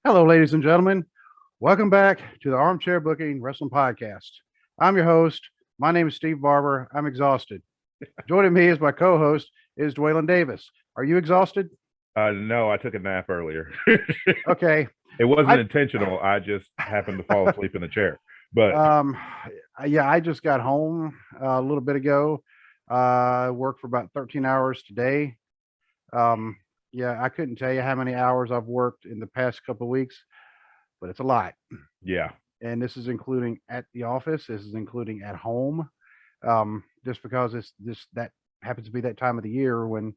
Hello, ladies and gentlemen. Welcome back to the Armchair Booking Wrestling Podcast. I'm your host. My name is Steve Barber. I'm exhausted. Joining me as my co-host is Dwaylon Davis. Are you exhausted? No, I took a nap earlier. Okay. It wasn't I intentional. I just happened to fall asleep in the chair. But um yeah, I just got home a little bit ago. I worked for about 13 hours today. Um yeah, I couldn't tell you how many hours I've worked in the past couple of weeks, but it's a lot. yeah, And this is including at the office. This is including at home. Just because it's this that happens to be that time of the year when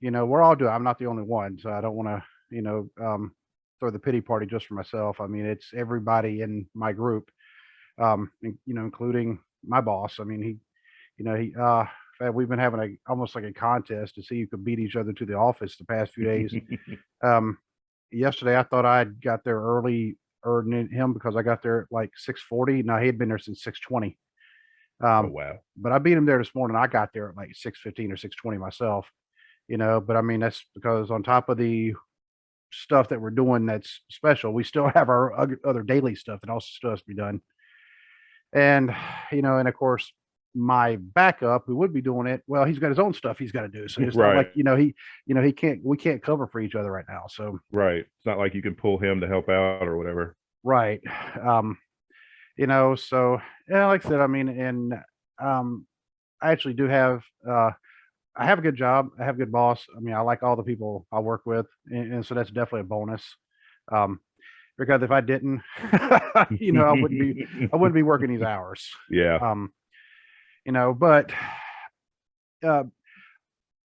we're all doing. I'm not the only one, so I don't want to throw the pity party just for myself. I mean, it's everybody in my group, including my boss. I mean, he in fact, we've been having almost like a contest to see who could beat each other to the office the past few days. Um, Yesterday, I thought I got there early, or than him, because I got there at like 6:40. Now he had been there since 6:20. oh Um, wow, but I beat him there this morning. I got there at like 6:15 or 6:20 myself. But I mean that's because on top of the stuff that we're doing that's special, we still have our other daily stuff that also still has to be done. And and of course, my backup who would be doing it, well, he's got his own stuff he's got to do. So it's not right, like he can't we can't cover for each other right now. So right. It's not like you can pull him to help out or whatever. right. Um, so yeah, like I said, I mean, and um I actually do have I have a good job. I have a good boss. I mean, I like all the people I work with, and so that's definitely a bonus. Um, because if I didn't, I wouldn't be working these hours. yeah, Um, but uh,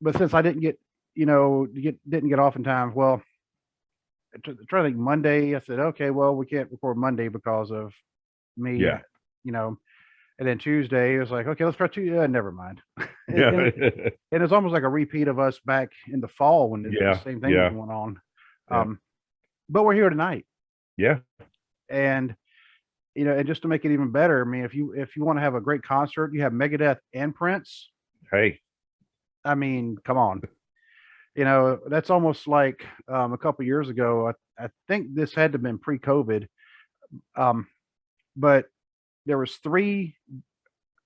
but since I didn't get didn't get off in time, well, try to think Monday. I said, okay, well, we can't record Monday because of me. yeah, You know, and then Tuesday it was like, okay, let's try Tuesday. Never mind. and, yeah, and it's almost like a repeat of us back in the fall when the yeah, same thing was yeah, going on. yeah, But we're here tonight, yeah. and and just to make it even better, I mean, if you want to have a great concert, you have Megadeth and Prince. Hey, I mean, come on, that's almost like a couple years ago. I think this had to have been pre-COVID, um, but there was three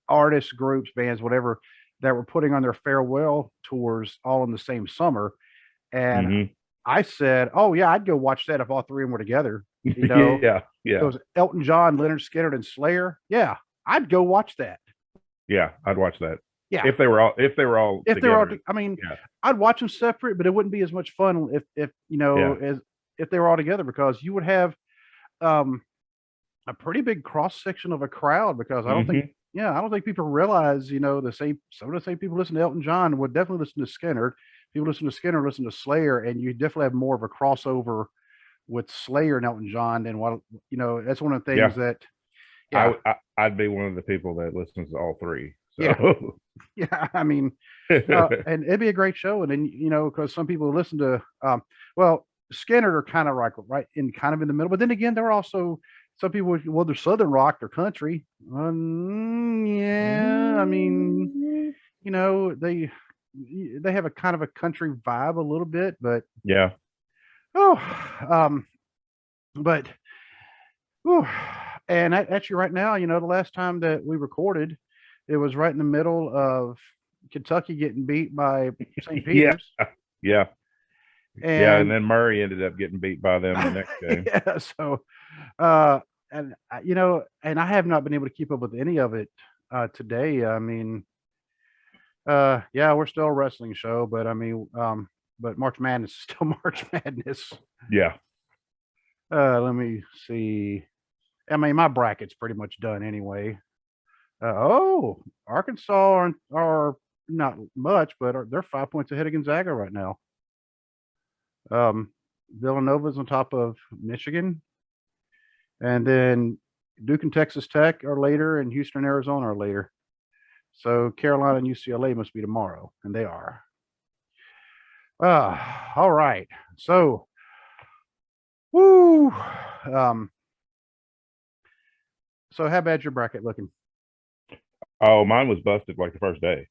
artists, groups, bands, whatever, that were putting on their farewell tours all in the same summer. And hmm I said, "Oh yeah, I'd go watch that if all three of them were together." You know, yeah, it yeah, was Elton John, Leonard Skinner, and Slayer. Yeah, I'd go watch that. yeah. I'd watch that Yeah, if they were all if they're all, together. I mean, Yeah, I'd watch them separate, but it wouldn't be as much fun if yeah, as if they were all together, because you would have um a pretty big cross section of a crowd. Because hmm I don't think people realize, some of the same people listen to Elton John would definitely listen to Skinner. People listen to Skinner, listen to Slayer, and you definitely have more of a crossover with Slayer and Elton John than what that's one of the things yeah. that yeah, I'd be one of the people that listens to all three. yeah, So yeah. I mean, and it'd be a great show. And then because some people listen to well, Skinner are kind of right in kind of in the middle, but then again, they're also some people. Well, they're Southern rock, they're country. Yeah, I mean, mm, they have a kind of a country vibe a little bit, but yeah. oh, um, but whew, and actually, right now, the last time that we recorded, it was right in the middle of Kentucky getting beat by St. Yeah. Peter's, Yeah. Yeah. And and then Murray ended up getting beat by them the next game. yeah, so uh, and and I have not been able to keep up with any of it today. I mean, yeah, we're still a wrestling show, but I mean, but March Madness is still March Madness. Yeah. Let me see. I mean, my bracket's pretty much done anyway. Oh, Arkansas are not much, but they're 5 points ahead of Gonzaga right now. Villanova's on top of Michigan, and then Duke and Texas Tech are later, and Houston, Arizona are later. So Carolina and UCLA must be tomorrow, and they are. All right. So, woo. Um, so how bad your bracket looking? Oh, mine was busted like the first day.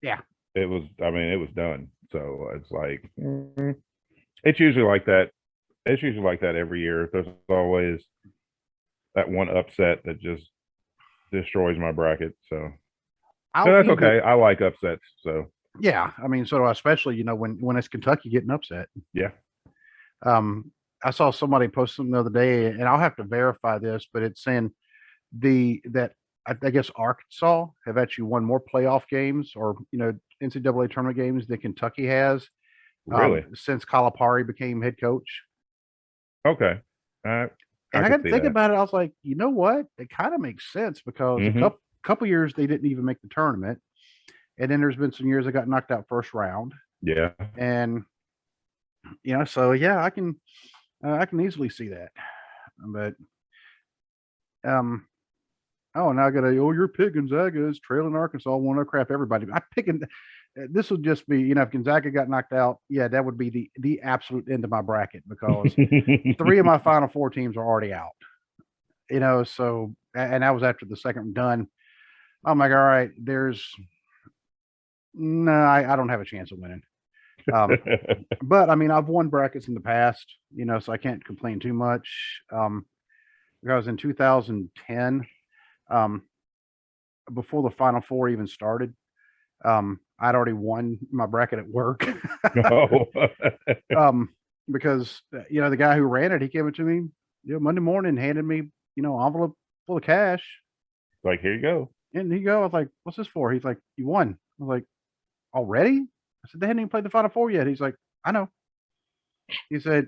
Yeah. I mean, it was done. So it's like, it's usually like that It's usually like that every year. There's always that one upset that just destroys my bracket. So I'll that's even okay. I like upsets. So yeah, I mean, so do I, especially when it's Kentucky getting upset. yeah. I saw somebody post something the other day, and I'll have to verify this, but it's saying that I guess Arkansas have actually won more playoff games or NCAA tournament games than Kentucky has Really? since Calipari became head coach. Okay. I And I I got could to see think that. about it. I was like, you know what? It kind of makes sense because a Hmm. couple years they didn't even make the tournament, and then there's been some years they got knocked out first round, Yeah. and so yeah, I can easily see that. But um, oh, now I got to your pick Gonzaga is trailing Arkansas, want to crap everybody. I picking this would just be if Gonzaga got knocked out, yeah, that would be the absolute end of my bracket because three of my Final Four teams are already out. So and that was after the second done. I'm like, all right, there's no, I don't have a chance of winning. Um, but I mean, I've won brackets in the past, so I can't complain too much. Because in 2010, um, before the Final Four even started, I'd already won my bracket at work. No. um, because the guy who ran it, he gave it to me, Monday morning, handed me, envelope full of cash, Like, here you go. and he go. I was like, "What's this for?" He's like, "You won." I was like, "Already?" I said, "They hadn't even played the Final Four yet." He's like, "I know." He said,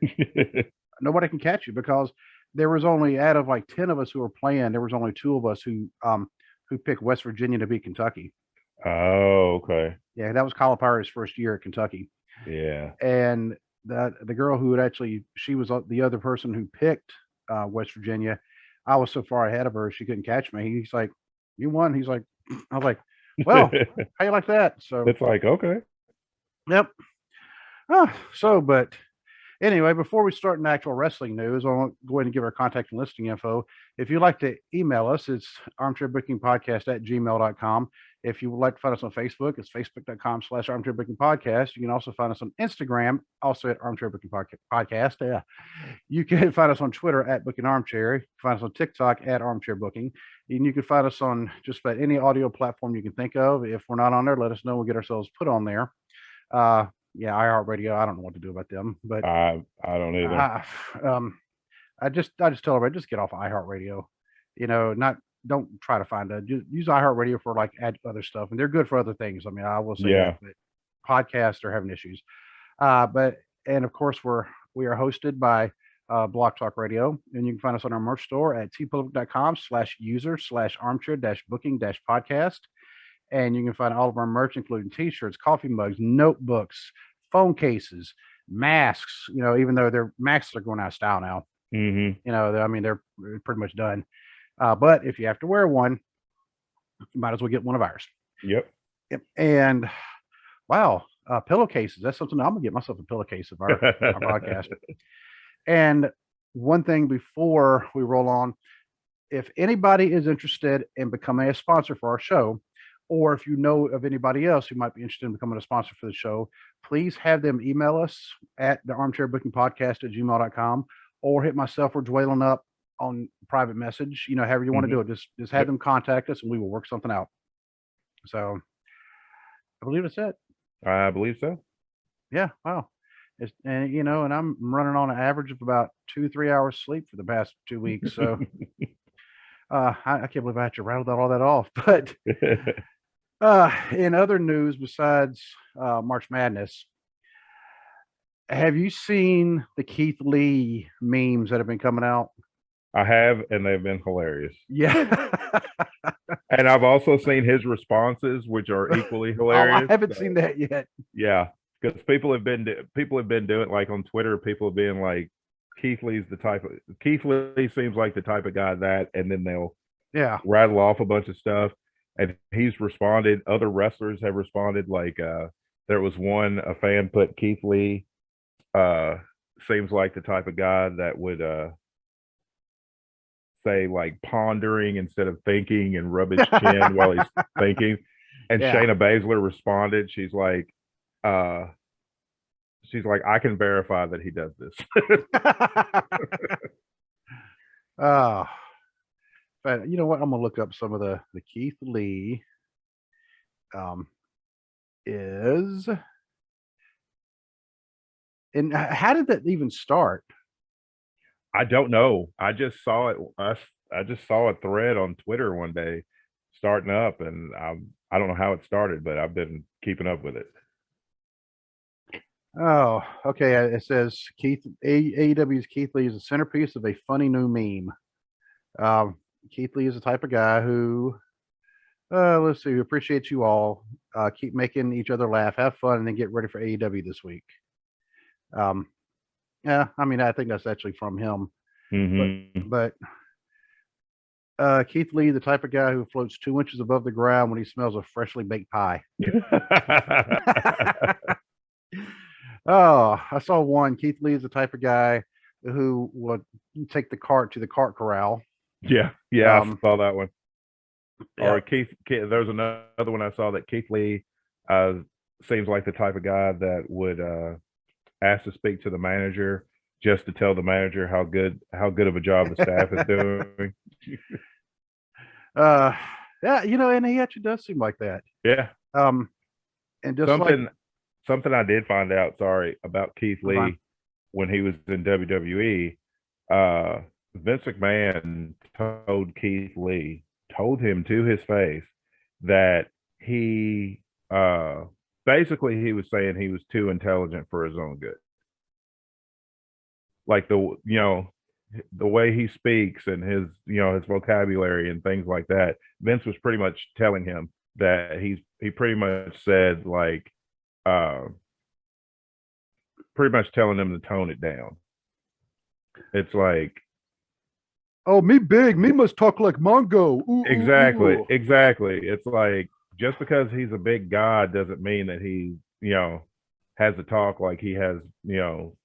"Nobody can catch you because there was only out of like 10 of us who were playing, there was only two of us who picked West Virginia to beat Kentucky." Oh, okay. Yeah, that was Calipari's first year at Kentucky. Yeah. And the girl who had actually she was the other person who picked West Virginia. I was so far ahead of her, she couldn't catch me. He's like, "You won." He's like, I was like, "Well, how you like that?" So, It's like, okay. yep. But anyway, before we start in actual wrestling news, I want to go ahead and give our contact and listing info. If you'd like to email us, it's armchairbookingpodcast@gmail.com. If you would like to find us on Facebook, it's facebook.com/armchairbookingpodcast. You can also find us on Instagram, also at armchairbookingpodcast. Yeah. You can find us on Twitter at Booking Armchair. You can find us on TikTok at Armchair Booking. And you can find us on just about any audio platform you can think of. If we're not on there, let us know. We'll get ourselves put on there. Yeah, iHeartRadio. I don't know what to do about them, but I don't either. uh, um, I just tell everybody just get off of iHeartRadio. Not don't try to find just use iHeartRadio for like add other stuff, and they're good for other things. I mean, I will say that, Yeah. but podcasts are having issues. But and of course we are hosted by Block Talk Radio, and you can find us on our merch store at tpublic.com/user/armchair-booking-podcast. And you can find all of our merch, including t-shirts, coffee mugs, notebooks, phone cases, masks, even though their masks are going out of style now. Hmm. I mean, they're pretty much done. But if you have to wear one, you might as well get one of ours. Yep. Yep. And wow, pillowcases. That's something I'm gonna get myself a pillowcase of our podcast. And one thing before we roll on, if anybody is interested in becoming a sponsor for our show, or if you know of anybody else who might be interested in becoming a sponsor for the show, please have them email us at the armchairbookingpodcast@gmail.com or hit myself or Dwaylen up on private message, however you want to Hmm. do it. Just have Yep. them contact us and we will work something out. So I believe that's it. I believe so. Yeah. Wow. And I'm running on an average of about 2-3 hours sleep for the past 2 weeks. So I can't believe I had to rattle all that off. But in other news besides March Madness, have you seen the Keith Lee memes that have been coming out? I have, and they've been hilarious. Yeah. And I've also seen his responses, which are equally Oh, I hilarious. haven't seen that yet. Yeah, because people have been doing, like, on Twitter. People have been like, Keith Lee seems like the type of guy that, and then they'll Yeah. rattle off a bunch of stuff, and he's responded. Other wrestlers have responded. Like, there was a fan put, Keith Lee seems like the type of guy that would say, like, pondering instead of thinking, and rub his chin while he's thinking. And Yeah. Shayna Baszler responded. She's like, she's like, I can verify that he does this. Oh, but you know what? I'm gonna look up some of the Keith Lee. Is and how did that even start? I don't know. I just saw it. I just saw a thread on Twitter one day starting up, and I don't know how it started, but I've been keeping up with it. Oh, okay. It says AEW's Keith Lee is the centerpiece of a funny new meme. Keith Lee is the type of guy who, let's see, appreciates you all. Keep making each other laugh, have fun, and then get ready for AEW this week. Yeah, I mean, I think that's actually from him. Mm-hmm. But Keith Lee, the type of guy who floats 2 inches above the ground when he smells a freshly baked pie. Oh, I saw one. Keith Lee is the type of guy who would take the cart to the cart corral. Yeah, I saw that one. Yeah. Or Keith, there's another one I saw that Keith Lee seems like the type of guy that would ask to speak to the manager just to tell the manager how good of a job the staff is doing. Yeah, and he actually does seem like that. Yeah. And just something I did find out, about Keith Lee when he was in WWE, Vince McMahon told him to his face that he basically he was saying he was too intelligent for his own good. Like the way he speaks and his his vocabulary and things like that. Vince was pretty much telling him that he pretty much said like pretty much telling him to tone it down. It's like, oh, me must talk like Mongo. Ooh, exactly. Ooh. Exactly. It's like, just because he's a big god doesn't mean that he, has to talk like he has, no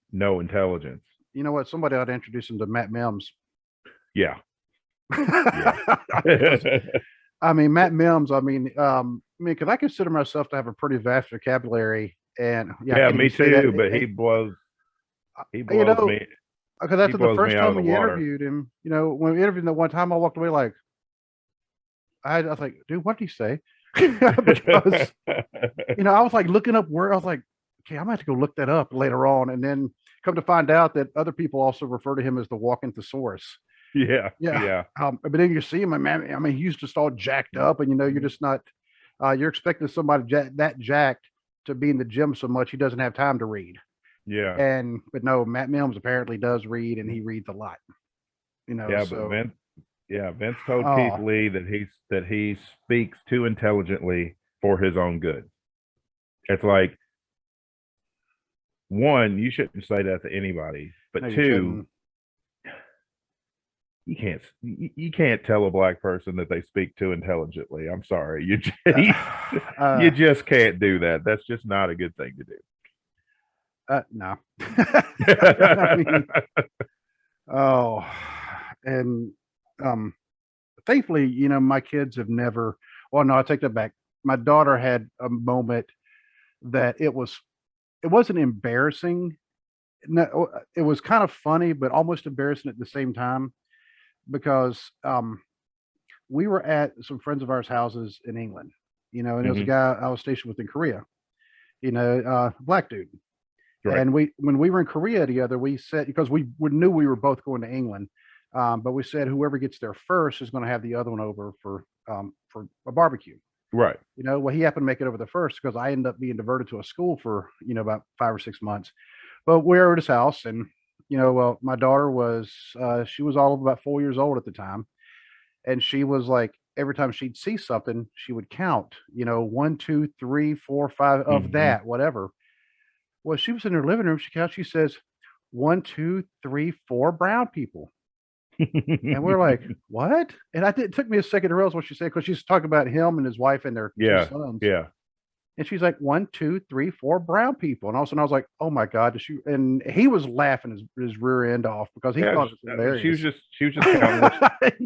intelligence. You know what? Somebody ought to introduce him to Matt Mims. Yeah. I mean, Matt Mims, because I consider myself to have a pretty vast vocabulary, and me too. But he blows me. Because after the first time we interviewed him, when we interviewed him the one time, I walked away like, I was like, dude, what did he say? Because I was like looking up where I was like, okay, I'm gonna have to go look that up later on, and then come to find out that other people also refer to him as the walking thesaurus. Yeah. But then you see him, man. I mean, he's just all jacked up, and you're just not. You're expecting somebody that jacked to be in the gym so much he doesn't have time to read. Yeah. But no, Matt Mims apparently does read, and he reads a lot. Yeah, so. But Vince told Keith Lee that he speaks too intelligently for his own good. It's like, one, you shouldn't say that to anybody, but no, two, you can't tell a black person that they speak too intelligently. I'm sorry, you just can't do that. That's just not a good thing to do. No. And thankfully, my kids have never. Well, no, I take that back. My daughter had a moment that it wasn't embarrassing. No, it was kind of funny, but almost embarrassing at the same time, because we were at some friends of ours' houses in England, and there was a guy I was stationed with in Korea, black dude. Right. And when we were in Korea together, we said, because we knew we were both going to England, but we said whoever gets there first is going to have the other one over for a barbecue. Right. Well, he happened to make it over the first because I ended up being diverted to a school for about 5 or 6 months. But we were at his house, and my daughter was she was all of about 4 years old at the time, and she was like, every time she'd see something, she would count, 1, 2, 3, 4, 5 of that, whatever. Well, she was in her living room. She counts. She says, 1, 2, 3, 4 brown people. And we're like, what? And it took me a second to realize what she said, because she's talking about him and his wife and their 2 sons. Yeah. And she's like, 1, 2, 3, 4 brown people. And all of a sudden I was like, oh my God. And he was laughing his rear end off because he thought it was hilarious. She was just counting what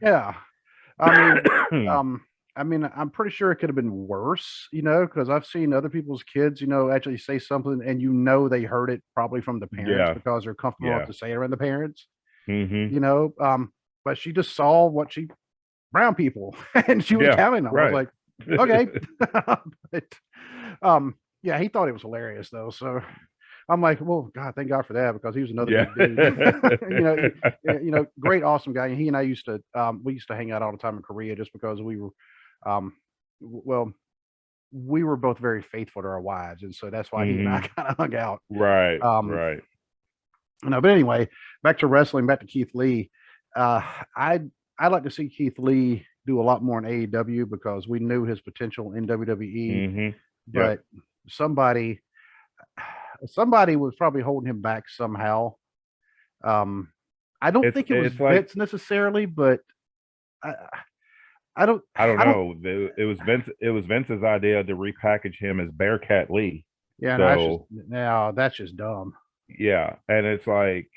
Yeah. I mean, I mean, I'm pretty sure it could have been worse, you know, because I've seen other people's kids, you know, actually say something and you know they heard it probably from the parents Yeah, because they're comfortable enough yeah. to say it around the parents, Hmm. you know. But she just saw what she brown people and she was Yeah, telling them. I was right. like, okay. But yeah, he thought it was hilarious though. So I'm like, well, God, thank God for that because he was another Yeah. big dude. Great, awesome guy. And he and I used to we used to hang out all the time in Korea just because we were um well, we were both very faithful to our wives, and so that's why he and I Hmm. kind of hung out. Right, Um, right. no, but anyway, back to wrestling, back to Keith Lee. Uh, I'd like to see Keith Lee do a lot more in AEW because we knew his potential in WWE, Hmm. Yep. but somebody somebody was probably holding him back somehow. Um, I don't think it was It's like Vince necessarily, but I, I don't I don't I don't. know. It was Vince. It was Vince's idea to repackage him as Bearcat Lee. Yeah, no, So that's just dumb. yeah, and it's like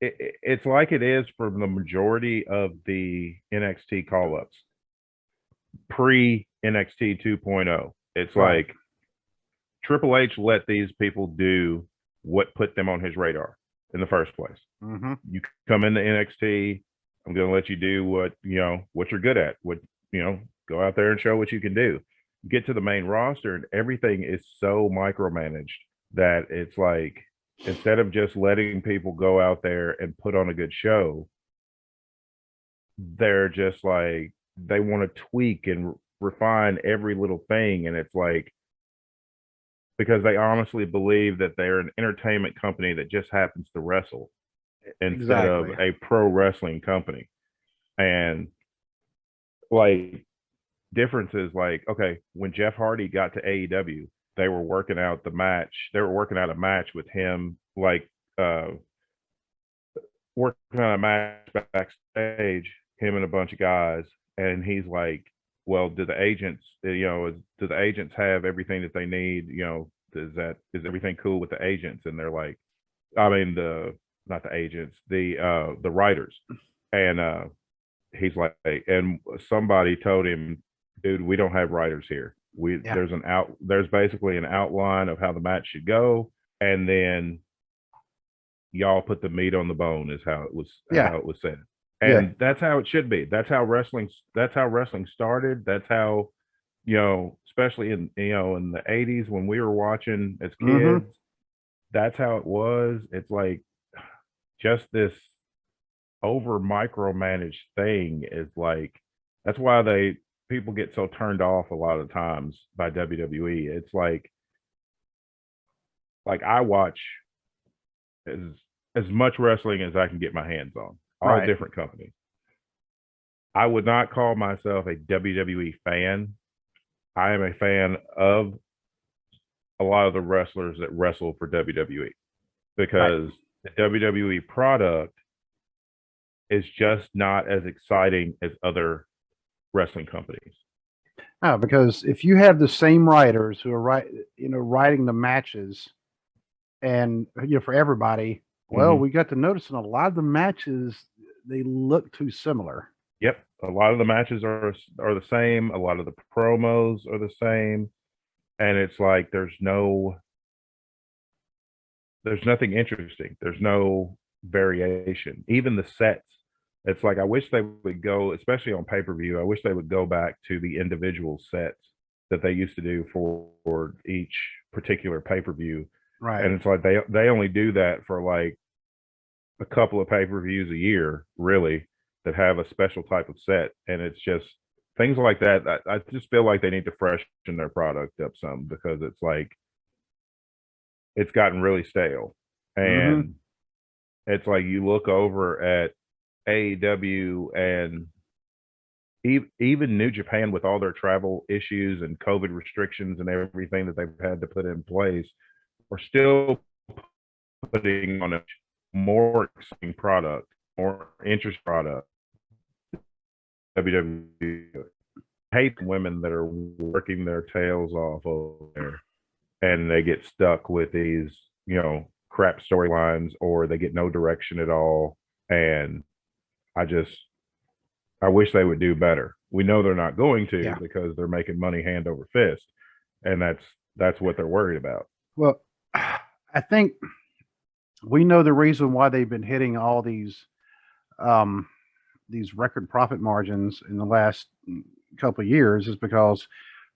it's like it is for the majority of the NXT call ups pre NXT 2.0. It's Right. like Triple H let these people do what put them on his radar in the first place. Hmm. You come into NXT, I'm going to let you do what you're good at. Go out there and show what you can do. Get to the main roster, and everything is so micromanaged that it's like instead of just letting people go out there and put on a good show, they're just like they want to tweak and refine every little thing, and it's like because they honestly believe that they're an entertainment company that just happens to wrestle instead of Exactly. a pro wrestling company. And like differences like okay, when Jeff Hardy got to AEW, they were working out the match. They were working out a match with him, like working on a match backstage, him and a bunch of guys, and he's like, "Well, do the agents, do the agents have everything that they need? Is everything cool with the agents?" And they're like, "I mean, the not the agents, the writers," and he's like, and somebody told him, "Dude, we don't have writers here. Yeah. There's basically an outline of how the match should go, and then." Y'all put the meat on the bone is Yeah. how it was said, Yeah. and that's how it should be. That's how wrestling started. That's how especially in the 80s when we were watching as Hmm. kids, that's how it was. It's like just this over micromanaged thing is like that's why they people get so turned off a lot of times by WWE. It's like I watch as as much wrestling as I can get my hands on, all Right. different companies. I would not call myself a WWE fan. I am a fan of a lot of the wrestlers that wrestle for WWE Right. because the WWE product is just not as exciting as other wrestling companies. No, because if you have the same writers who are writing the matches and for everybody, well, Hmm. we got to notice in a lot of the matches they look too similar. Yep, a lot of the matches are the same. A lot of the promos are the same, and it's like there's nothing interesting. There's no variation. Even the sets. It's like I wish they would go, especially on pay-per-view, I wish they would go back to the individual sets that they used to do for each particular pay-per-view. Right. And it's like they only do that for like a couple of pay-per-views a year, really, that have a special type of set. And it's just things like that. I just feel like they need to freshen their product up some because it's like it's gotten really stale. Hmm. And it's like you look over at AEW and even New Japan with all their travel issues and COVID restrictions and everything that they've had to put in place are still putting on a more exciting product, more interest product. WWE hate women that are working their tails off over there and they get stuck with these, crap storylines or they get no direction at all. And I just I wish they would do better. We know they're not going to Yeah. because they're making money hand over fist, and that's what they're worried about. Well, I think we know the reason why they've been hitting all these record profit margins in the last couple of years is because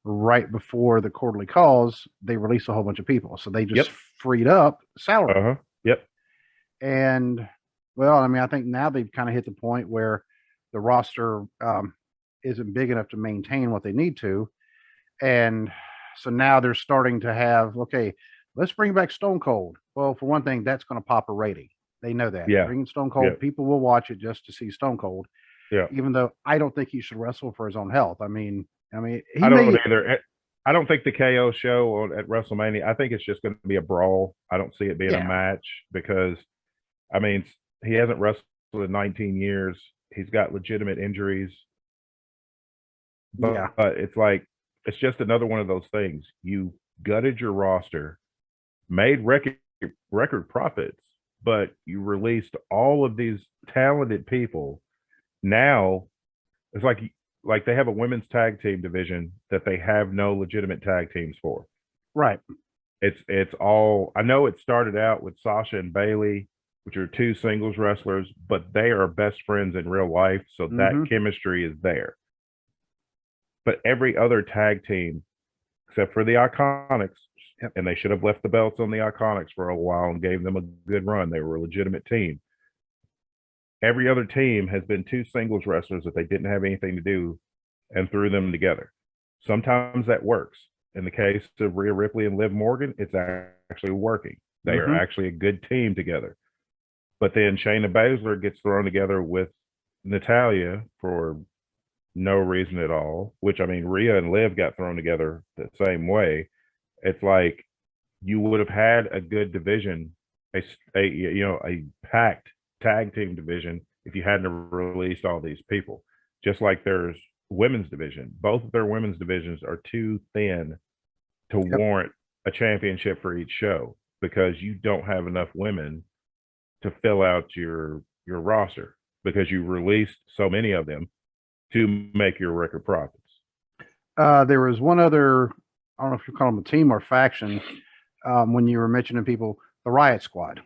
right before the quarterly calls, they released a whole bunch of people. So they just Yep. freed up salary. Yep. And well, I mean, I think now they've kind of hit the point where the roster isn't big enough to maintain what they need to. And so now they're starting to have, okay, let's bring back Stone Cold. Well, for one thing, that's going to pop a rating. They know that. Yeah. Bringing Stone Cold, people will watch it just to see Stone Cold. Yeah. Even though I don't think he should wrestle for his own health. I mean, I don't either. I don't think the KO show at WrestleMania. I think it's just going to be a brawl. I don't see it being a match because, I mean, he hasn't wrestled in 19 years. He's got legitimate injuries. But it's like, it's just another one of those things. You gutted your roster, made record profits, but you released all of these talented people. Now it's like they have a women's tag team division that they have no legitimate tag teams for. Right. It's all, I know it started out with Sasha and Bailey, which are two singles wrestlers, but they are best friends in real life. So that chemistry is there. But every other tag team, except for the Iconics, and they should have left the belts on the Iconics for a while and gave them a good run. They were a legitimate team. Every other team has been two singles wrestlers that they didn't have anything to do and threw them together. Sometimes that works. In the case of Rhea Ripley and Liv Morgan, it's actually working. They are actually a good team together. But then Shayna Baszler gets thrown together with Natalya for no reason at all, which, I mean, Rhea and Liv got thrown together the same way. It's like you would have had a good division, a packed tag team division if you hadn't released all these people. Just like there's women's division. Both of their women's divisions are too thin to warrant a championship for each show because you don't have enough women to fill out your roster because you released so many of them to make your record profits. There was one other, I don't know if you call them a team or faction, when you were mentioning people, the Riot Squad.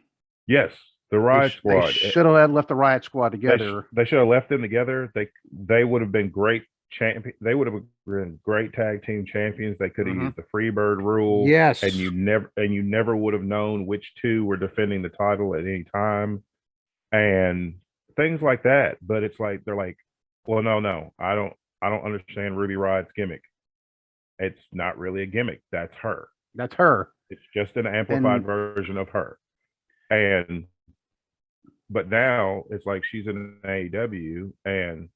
Yes, the Riot Squad. They should have left the Riot Squad together. They should have left them together. They would have been great champions. They would have been great tag team champions. They could have used the Freebird rule. Yes, and you never would have known which two were defending the title at any time, and things like that. But it's like they're like, well, no, I don't understand Ruby Riot's gimmick. It's not really a gimmick. That's her. That's her. It's just an amplified version of her. But now it's like she's in AEW and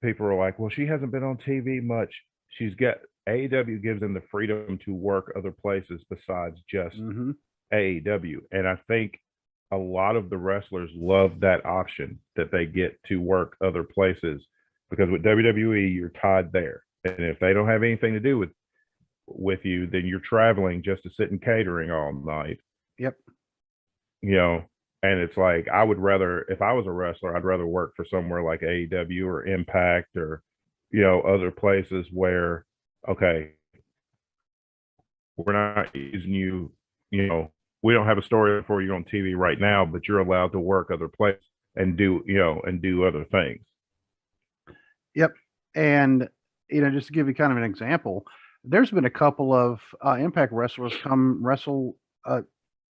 people are like, well, she hasn't been on TV much. AEW gives them the freedom to work other places besides just AEW. And I think a lot of the wrestlers love that option that they get to work other places because with WWE, you're tied there. And if they don't have anything to do with you, then you're traveling just to sit in catering all night. Yep. And it's like, I would rather, if I was a wrestler, I'd rather work for somewhere like AEW or Impact or, other places where, okay, we're not using you, we don't have a story for you on TV right now, but you're allowed to work other places and do other things. Yep. And, just to give you kind of an example, there's been a couple of Impact wrestlers come wrestle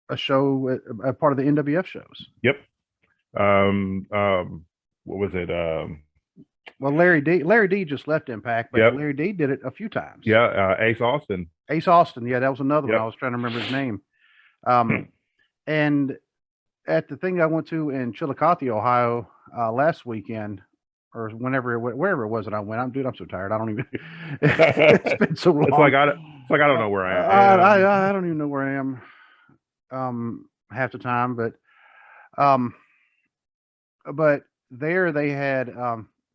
a show, a part of the NWF shows. Yep. What was it? Well, Larry D just left Impact, but Larry D did it a few times. Yeah. Ace Austin. Yeah, that was another one. I was trying to remember his name. And at the thing I went to in Chillicothe, Ohio, last weekend, or wherever it was that I went. I'm so tired. I don't even. It's been so long. It's like I don't know where I am. I don't even know where I am. Half the time, but there they had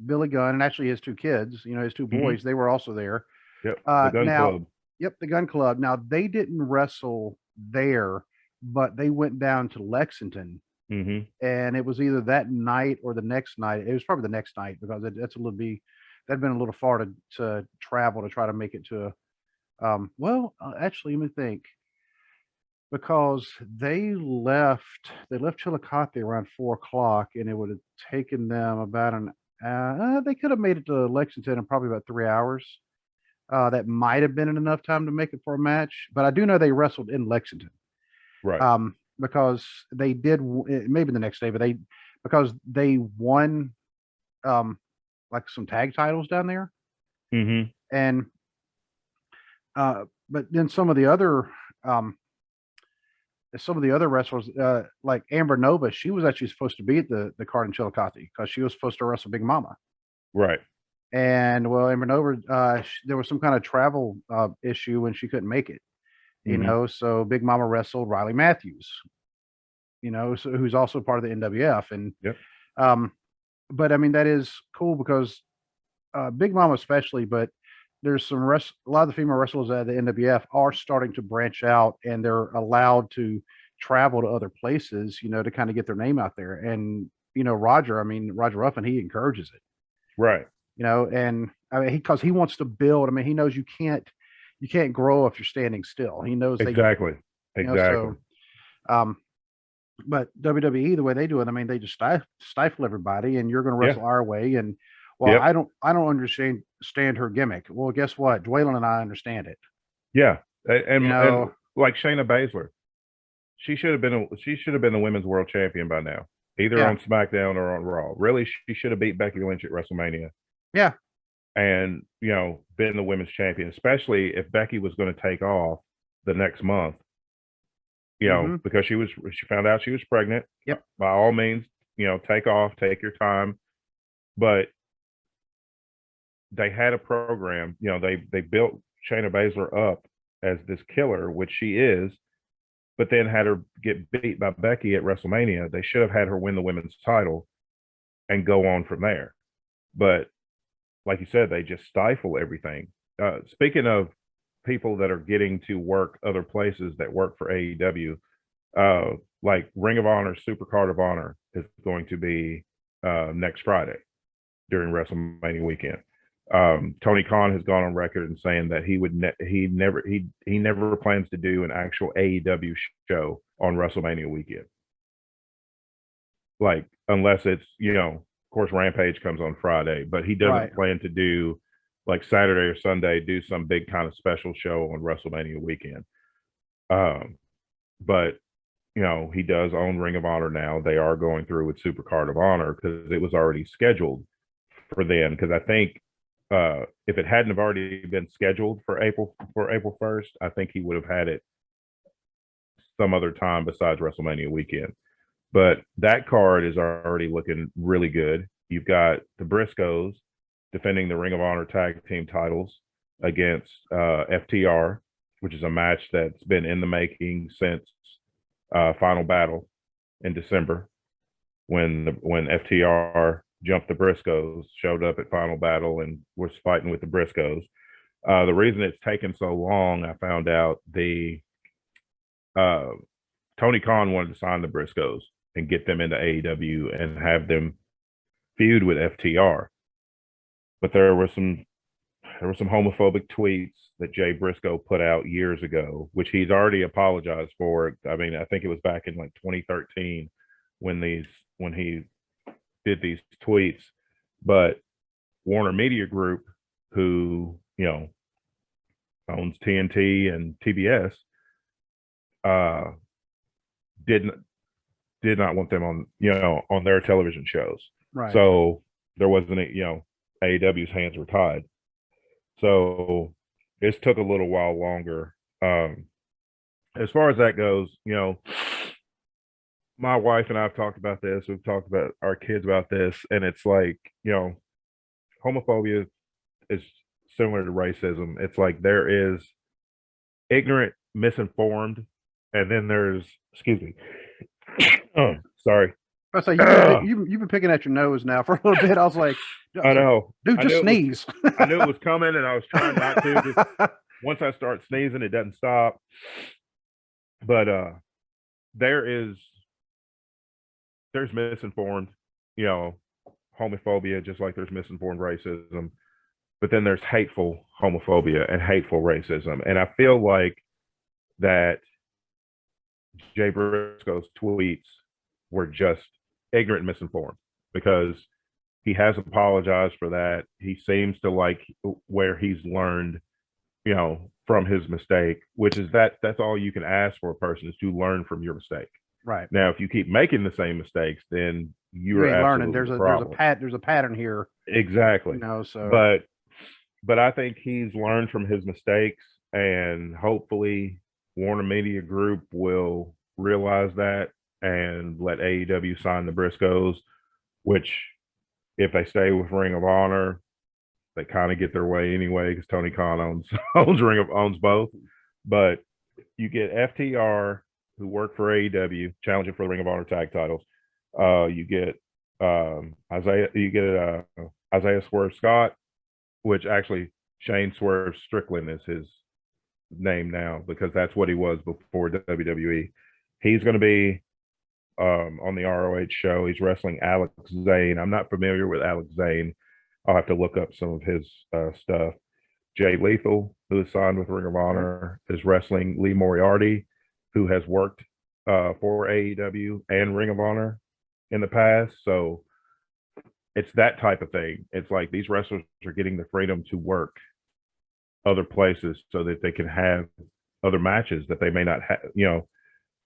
Billy Gunn and actually his two kids, his two boys, they were also there. Yep. The Gun Club. Yep, the Gun Club. Now they didn't wrestle there, but they went down to Lexington, and it was either that night or the next night. It was probably the next night because that's a little bit that'd been a little far to travel to try to make it to. Actually, let me think. Because they left Chillicothe around 4 o'clock, and it would have taken them about they could have made it to Lexington in probably about 3 hours. That might have been enough time to make it for a match, but I do know they wrestled in Lexington. Right. Because they did maybe the next day, but because they won like some tag titles down there, Mm-hmm. and but then some of the other wrestlers, like Amber Nova, she was actually supposed to be at the card in Chillicothe because she was supposed to wrestle Big Mama. Right. And well, Amber Nova, there was some kind of travel issue and she couldn't make it. Mm-hmm. So Big Mama wrestled Riley Matthews. So who's also part of the NWF, and Yep. but I mean that is cool because Big Mama especially, but there's a lot of the female wrestlers at the NWF are starting to branch out, and they're allowed to travel to other places, to kind of get their name out there. And Roger Ruffin, he encourages it, Right. and I mean, because he wants to build. I mean, he knows you can't grow if you're standing still. He knows Exactly. Exactly. so. But WWE, the way they do it, I mean, they just stifle everybody, and you're going to Yeah. wrestle our way. And well, Yep. I don't understand her gimmick. Well, guess what? Dwaylen and I understand it. Yeah. And like Shayna Baszler, she should have been the women's world champion by now, either Yeah. on SmackDown or on Raw. Really, she should have beat Becky Lynch at WrestleMania. Yeah. And been the women's champion, especially if Becky was going to take off the next month. Mhm. Because she found out she was pregnant. Yep. By all means, take off, take your time. But they had a program, they built Shayna Baszler up as this killer, which she is, but then had her get beat by Becky at WrestleMania. They should have had her win the women's title and go on from there. But like you said, they just stifle everything. Speaking of people that are getting to work other places that work for AEW, like Ring of Honor, Super Card of Honor is going to be next Friday during WrestleMania weekend. Tony Khan has gone on record and saying that he never plans to do an actual AEW show on WrestleMania weekend. Like, unless it's, of course, Rampage comes on Friday, but he doesn't plan to do like Saturday or Sunday, do some big kind of special show on WrestleMania weekend. But he does own Ring of Honor now. They are going through with Super Card of Honor because it was already scheduled for then. Because I think if it hadn't have already been scheduled for April 1st, I think he would have had it some other time besides WrestleMania weekend. But that card is already looking really good. You've got the Briscoes defending the Ring of Honor tag team titles against FTR, which is a match that's been in the making since Final Battle in December, when FTR jumped the Briscoes, showed up at Final Battle, and was fighting with the Briscoes. The reason it's taken so long, I found out Tony Khan wanted to sign the Briscoes and get them into AEW and have them feud with FTR. But there were some homophobic tweets that Jay Briscoe put out years ago, which he's already apologized for. I mean, I think it was back in like 2013 when he did these tweets. But Warner Media Group, who owns TNT and TBS, did not want them on their television shows. Right. So there wasn't AEW's hands were tied. So this took a little while longer. As far as that goes, my wife and I have talked about this. We've talked about our kids about this, and it's like, homophobia is similar to racism. It's like there is ignorant, misinformed, and then there's, excuse me. Oh, sorry. I say you've been picking at your nose now for a little bit. I was like, I know, dude, just sneeze. I knew it was coming, and I was trying not to. Once I start sneezing, it doesn't stop. But there's misinformed, homophobia, just like there's misinformed racism. but then there's hateful homophobia and hateful racism. And I feel like that Jay Briscoe's tweets were just ignorant and misinformed because he has apologized for that. He seems to like where he's learned, from his mistake, which is that's all you can ask for a person is to learn from your mistake. Right. Now, if you keep making the same mistakes, then You you're ain't learning. absolutely There's a pattern here. Exactly. So But I think he's learned from his mistakes, and hopefully Warner Media Group will realize that and let AEW sign the Briscoes, which if they stay with Ring of Honor, they kind of get their way anyway because Tony Khan owns both. But you get FTR, who work for AEW, challenging for the Ring of Honor tag titles. You get Isaiah Swerve Scott, which actually Shane Swerve Strickland is his name now because that's what he was before WWE. He's going to be on the ROH show. He's wrestling Alex Zane. I'm not familiar with Alex Zane. I'll have to look up some of his stuff. Jay Lethal, who is signed with Ring of Honor, is wrestling Lee Moriarty, who has worked for AEW and Ring of Honor in the past. So it's that type of thing. It's like these wrestlers are getting the freedom to work other places so that they can have other matches that they may not have. You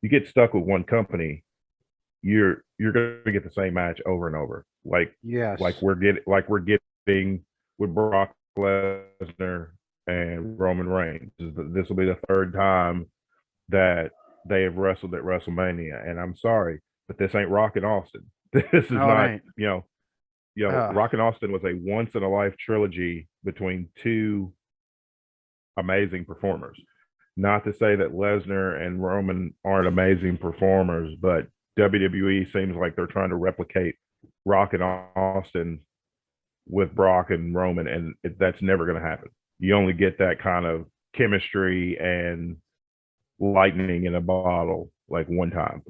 get stuck with one company, you're going to get the same match over and over. Like we're getting with Brock Lesnar and Roman Reigns. This will be the third time that they have wrestled at WrestleMania, and I'm sorry, but this ain't Rock and Austin. This is not, Rock and Austin was a once in a life trilogy between two amazing performers. Not to say that Lesnar and Roman aren't amazing performers, but WWE seems like they're trying to replicate Rock and Austin with Brock and Roman, and that's never going to happen. You only get that kind of chemistry and lightning in a bottle like one time.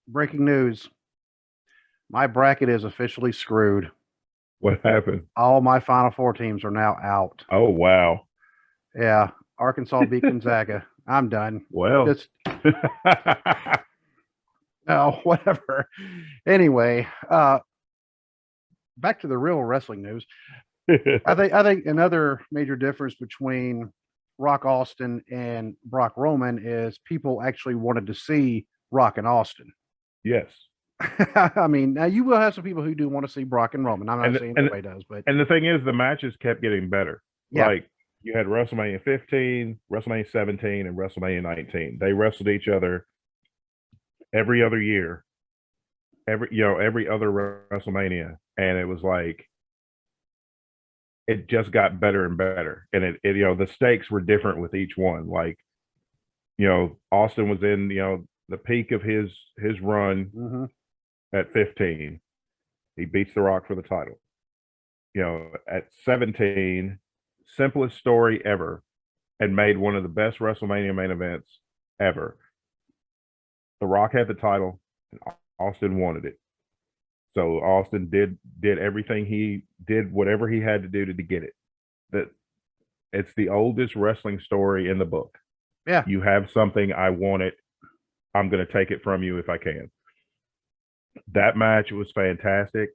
Breaking news. My bracket is officially screwed. What happened? All my Final Four teams are now out. Oh, wow. Yeah. Arkansas beat Gonzaga. I'm done. Well, no, whatever. Anyway, back to the real wrestling news. I think another major difference between Rock Austin and Brock Roman is people actually wanted to see Rock and Austin. Yes. I mean, now you will have some people who do want to see Brock and Roman. I'm not saying everybody does, but the thing is, the matches kept getting better. Yeah. Like you had WrestleMania 15, WrestleMania 17, and WrestleMania 19. They wrestled each other every other year, every other WrestleMania, and it was like it just got better and better, and it the stakes were different with each one. Like Austin was in the peak of his run. Mm-hmm. At 15, he beats The Rock for the title. At 17, simplest story ever, and made one of the best WrestleMania main events ever. The Rock had the title, and Austin wanted it. So Austin did everything he did, whatever he had to do to get it. That it's the oldest wrestling story in the book. Yeah, you have something, I want it. I'm going to take it from you if I can. That match was fantastic.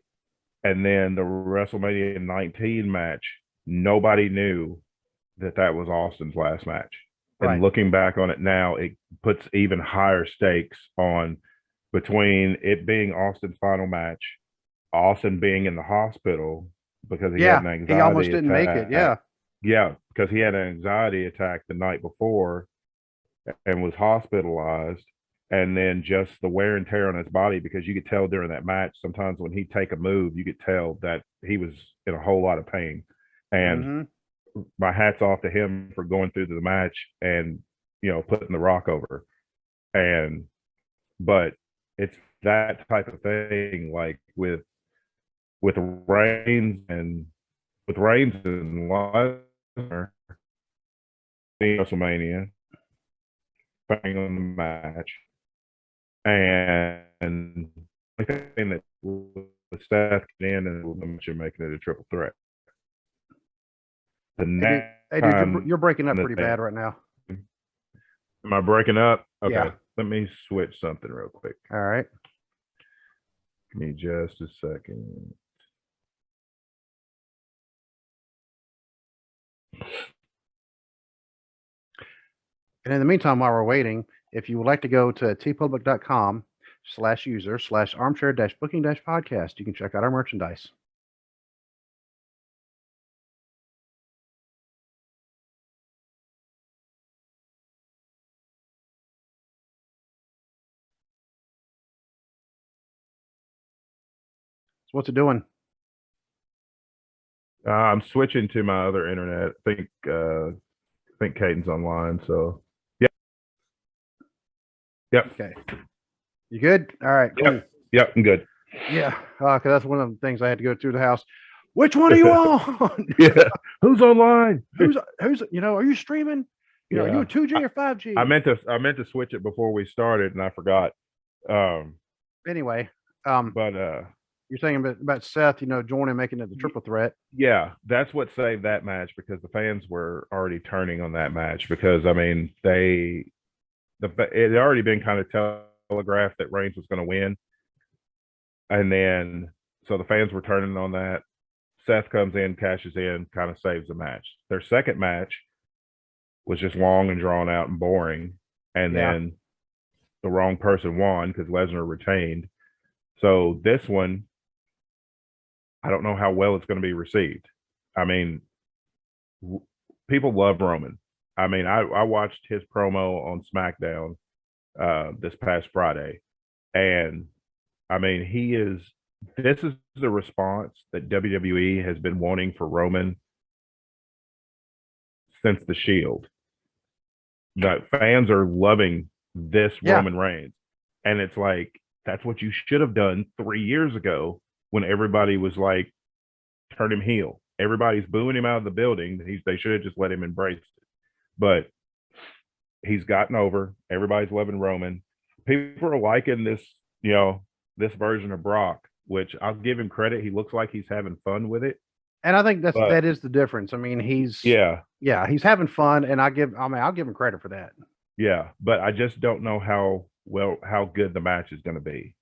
And then the WrestleMania 19 match, nobody knew that was Austin's last match. Right. And looking back on it now, it puts even higher stakes on between it being Austin's final match, Austin being in the hospital because he had an anxiety attack. He almost didn't make it. Yeah, because he had an anxiety attack the night before and was hospitalized. And then just the wear and tear on his body, because you could tell during that match, sometimes when he'd take a move, you could tell that he was in a whole lot of pain. And my hat's off to him for going through the match and, putting The Rock over. But it's that type of thing, like with Reigns and Lesnar, WrestleMania, bang on the match. And I think that with Seth in and you're making it a triple threat. the Hey, next dude, time. you're breaking up that pretty they- bad right now. Am I breaking up? Okay. Yeah. Let me switch something real quick. All right. Give me just a second. And in the meantime, while we're waiting, if you would like to go to tpublic.com/user/armchair-booking-podcast, you can check out our merchandise. So what's it doing? I'm switching to my other internet. I think Caden's online. So yeah. Yep. Okay. You good? All right. Cool. Yep. I'm good. Yeah. Because that's one of the things I had to go through the house. Which one are you on? Yeah. Who's online? who's are you streaming? Are you a 2G or 5G? I meant to switch it before we started and I forgot. Anyway, but you're saying about Seth, joining, making it the triple threat. yeah, that's what saved that match because the fans were already turning on that match because I mean it had already been kind of telegraphed that Reigns was going to win, and then so the fans were turning on that. Seth comes in, cashes in, kind of saves the match. Their second match was just long and drawn out and boring, and then the wrong person won because Lesnar retained. So this one, I don't know how well it's going to be received. I mean, people love Roman. I mean, I watched his promo on SmackDown this past Friday, and I mean, this is the response that WWE has been wanting for Roman since the Shield. The fans are loving this Roman Reigns, and it's like that's what you should have done 3 years ago when everybody was like, turn him heel. Everybody's booing him out of the building. They should have just let him embrace it. But he's gotten over. Everybody's loving Roman. People are liking this, this version of Brock, which I'll give him credit. He looks like he's having fun with it. And I think that is the difference. I mean, he's having fun, and I'll give him credit for that. Yeah, but I just don't know how good the match is going to be.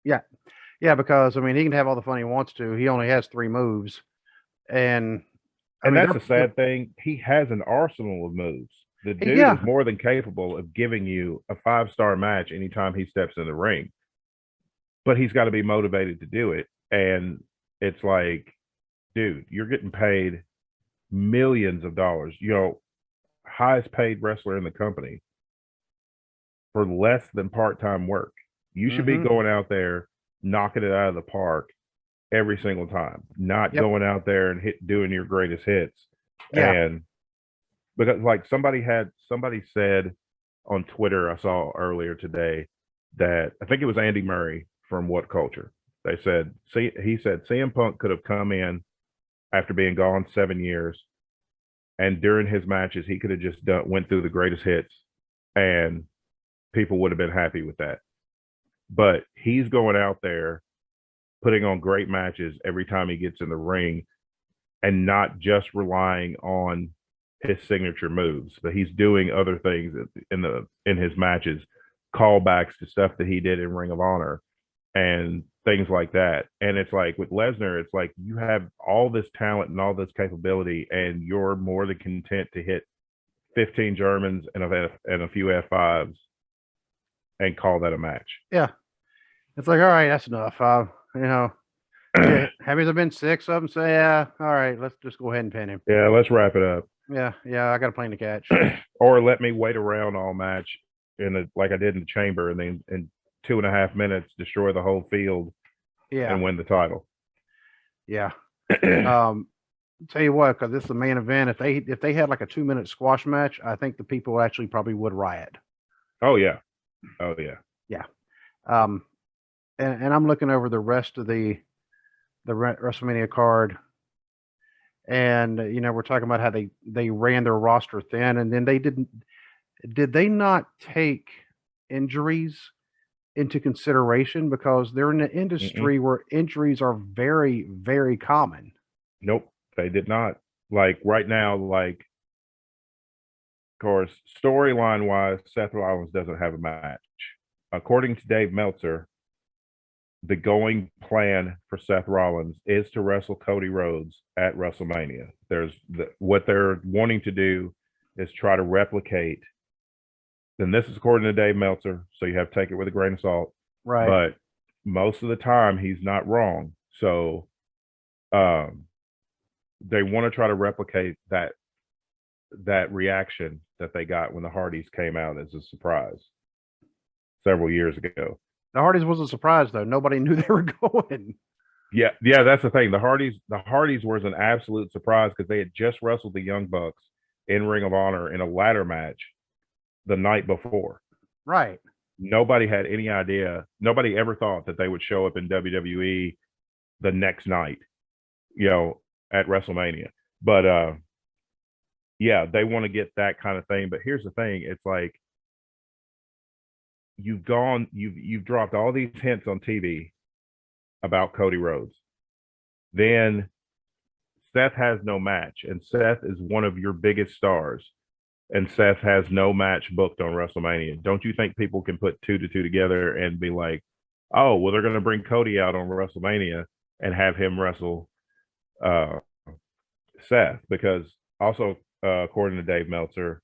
Yeah, because I mean, he can have all the fun he wants to. He only has 3 moves, and that's the sad thing. He has an arsenal of moves. The dude is more than capable of giving you a 5-star match anytime he steps in the ring. But he's got to be motivated to do it. And it's like, dude, you're getting paid millions of dollars. Highest paid wrestler in the company for less than part-time work. You should be going out there knocking it out of the park every single time, not going out there and doing your greatest hits. And because like somebody said on Twitter, I saw earlier today that I think it was Andy Murray from What Culture. He said CM Punk could have come in after being gone 7 years, and during his matches he could have just went through the greatest hits, and people would have been happy with that. But he's going out there putting on great matches every time he gets in the ring, and not just relying on his signature moves, but he's doing other things in his matches, callbacks to stuff that he did in Ring of Honor and things like that. And it's like with Lesnar, it's like you have all this talent and all this capability, and you're more than content to hit 15 Germans and a few F5s and call that a match. Yeah. It's like, all right, that's enough. Have there been 6 of them? So yeah, all right, let's just go ahead and pin him. Yeah, let's wrap it up. Yeah, I got a plane to catch. Or let me wait around all match like I did in the chamber, and then in 2.5 minutes destroy the whole field and win the title. Yeah. Tell you what, because this is the main event. If they had like a 2-minute squash match, I think the people actually probably would riot. Oh yeah. Yeah. And I'm looking over the rest of the WrestleMania card, and we're talking about how they ran their roster thin, and then did they not take injuries into consideration, because they're in an industry where injuries are very, very common. Nope, they did not. Like right now, like of course, storyline wise, Seth Rollins doesn't have a match. According to Dave Meltzer, the going plan for Seth Rollins is to wrestle Cody Rhodes at WrestleMania. What they're wanting to do is try to replicate. And this is according to Dave Meltzer, so you have to take it with a grain of salt. Right. But most of the time, he's not wrong. So, they want to try to replicate that reaction that they got when the Hardys came out as a surprise several years ago. The Hardys was a surprise, though. Nobody knew they were going. Yeah, that's the thing. The Hardys was an absolute surprise because they had just wrestled the Young Bucks in Ring of Honor in a ladder match the night before. Right. Nobody had any idea. Nobody ever thought that they would show up in WWE the next night, at WrestleMania. But yeah, they want to get that kind of thing. But here's the thing: it's like you've dropped all these hints on TV about Cody Rhodes. Then Seth has no match, and Seth is one of your biggest stars, and Seth has no match booked on WrestleMania. Don't you think people can put two to two together and be like, oh, well, they're going to bring Cody out on WrestleMania and have him wrestle Seth? Because also, according to Dave Meltzer,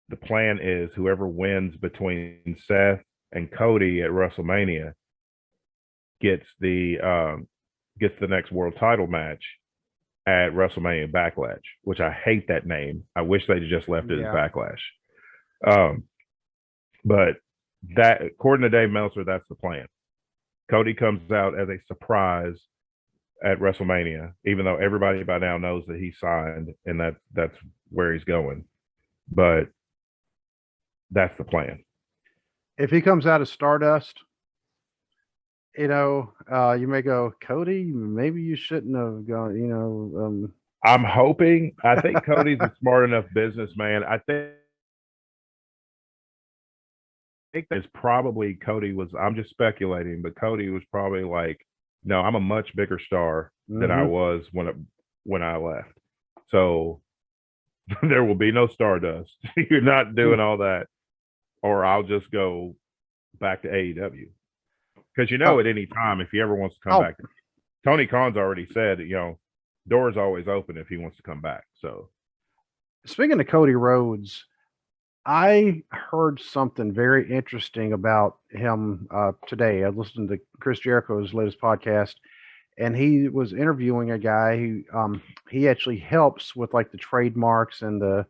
the plan is whoever wins between Seth and Cody at WrestleMania gets the next world title match at WrestleMania Backlash, which I hate that name. I wish they'd just left it as Backlash. But that, according to Dave Meltzer, that's the plan. Cody comes out as a surprise at WrestleMania, even though everybody by now knows that he signed and that's where he's going. But that's the plan. If he comes out of Stardust, you may go, Cody, maybe you shouldn't have gone, I'm hoping. I think Cody's a smart enough businessman. I think that's probably Cody was. I'm just speculating, but Cody was probably like, no, I'm a much bigger star than I was when I left. So there will be no Stardust. You're not doing all that, or I'll just go back to AEW. Because at any time, if he ever wants to come back, Tony Khan's already said, doors always open if he wants to come back. So, speaking of Cody Rhodes, I heard something very interesting about him today. I listened to Chris Jericho's latest podcast, and he was interviewing a guy who he actually helps with like the trademarks and the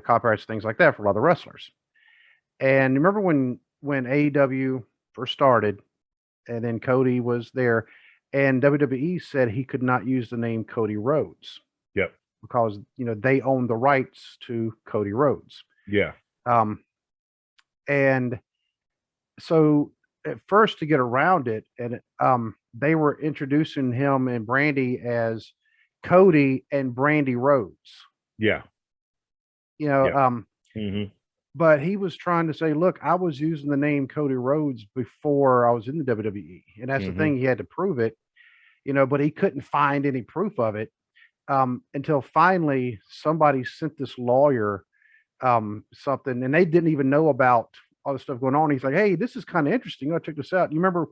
copyrights, things like that for a lot of the wrestlers. And remember when AEW first started, and then Cody was there, and WWE said he could not use the name Cody Rhodes. Yep. Because they own the rights to Cody Rhodes. Yeah. And so at first, to get around it, and they were introducing him and Brandy as Cody and Brandy Rhodes. Yeah. But he was trying to say, look, I was using the name Cody Rhodes before I was in the WWE. And that's the thing, he had to prove it, but he couldn't find any proof of it until finally somebody sent this lawyer something, and they didn't even know about all the stuff going on. He's like, hey, this is kind of interesting. I'll check this out. You remember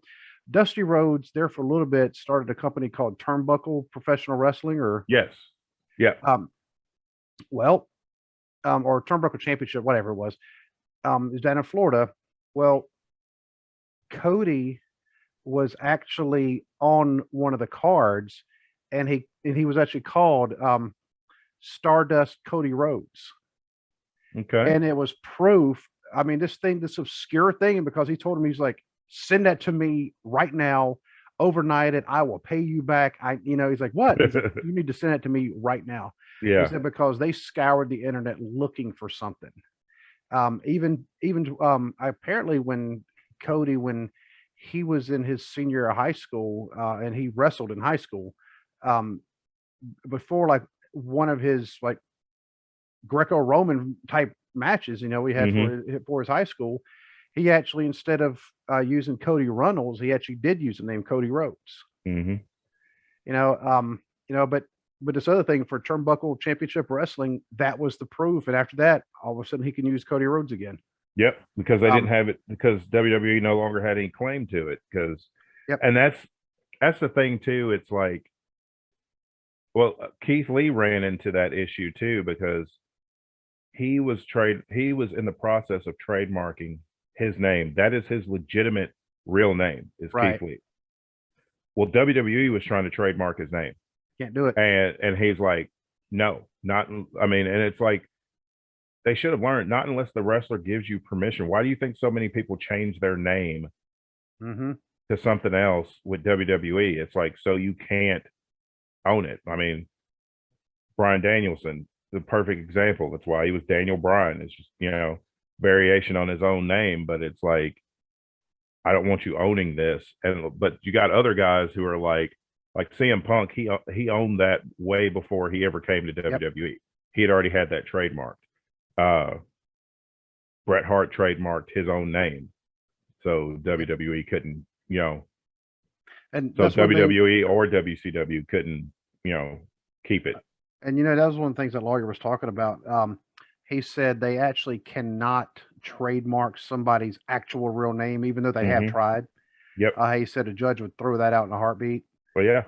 Dusty Rhodes there for a little bit started a company called Turnbuckle Professional Wrestling, or yes. Yeah. Or Turnbuckle Championship, whatever it was, is down in Florida. Well, Cody was actually on one of the cards, and he was actually called Stardust Cody Rhodes. Okay. And it was proof. I mean, this obscure thing, and because he told him, he's like, send that to me right now, overnight it, I will pay you back. He's like, what? He's like, you need to send it to me right now. Yeah. He said, because they scoured the internet looking for something. Even apparently when he was in his senior year of high school, and he wrestled in high school, before like one of his like Greco-Roman type matches, we had for his high school, he actually, instead of using Cody Runnels, he actually did use the name Cody Rhodes. Mm-hmm. But but this other thing for Turnbuckle Championship Wrestling, that was the proof. And after that, all of a sudden he can use Cody Rhodes again. Yep, because they didn't have it, because WWE no longer had any claim to it. Because, Yep. and that's the thing too. It's like, well, Keith Lee ran into that issue too, because he was in the process of trademarking his name. That is his legitimate real name, is Right. Keith Lee. Well, WWE was trying to trademark his name. Can't do it. And he's like, no, not. I mean, and it's like, they should have learned, not unless the wrestler gives you permission. Why do you think so many people change their name to something else with WWE? It's like, so you can't own it. I mean, Bryan Danielson, the perfect example. That's why he was Daniel Bryan. It's just, variation on his own name, but it's like, I don't want you owning this. But you got other guys who are like CM Punk. He owned that way before he ever came to WWE. He had already had that trademarked. Bret Hart trademarked his own name, so WWE couldn't, and so WWE or WCW couldn't, keep it. And that was one of the things that lawyer was talking about. He said they actually cannot trademark somebody's actual real name, even though they have tried. Yep. He said a judge would throw that out in a heartbeat. Well, yeah.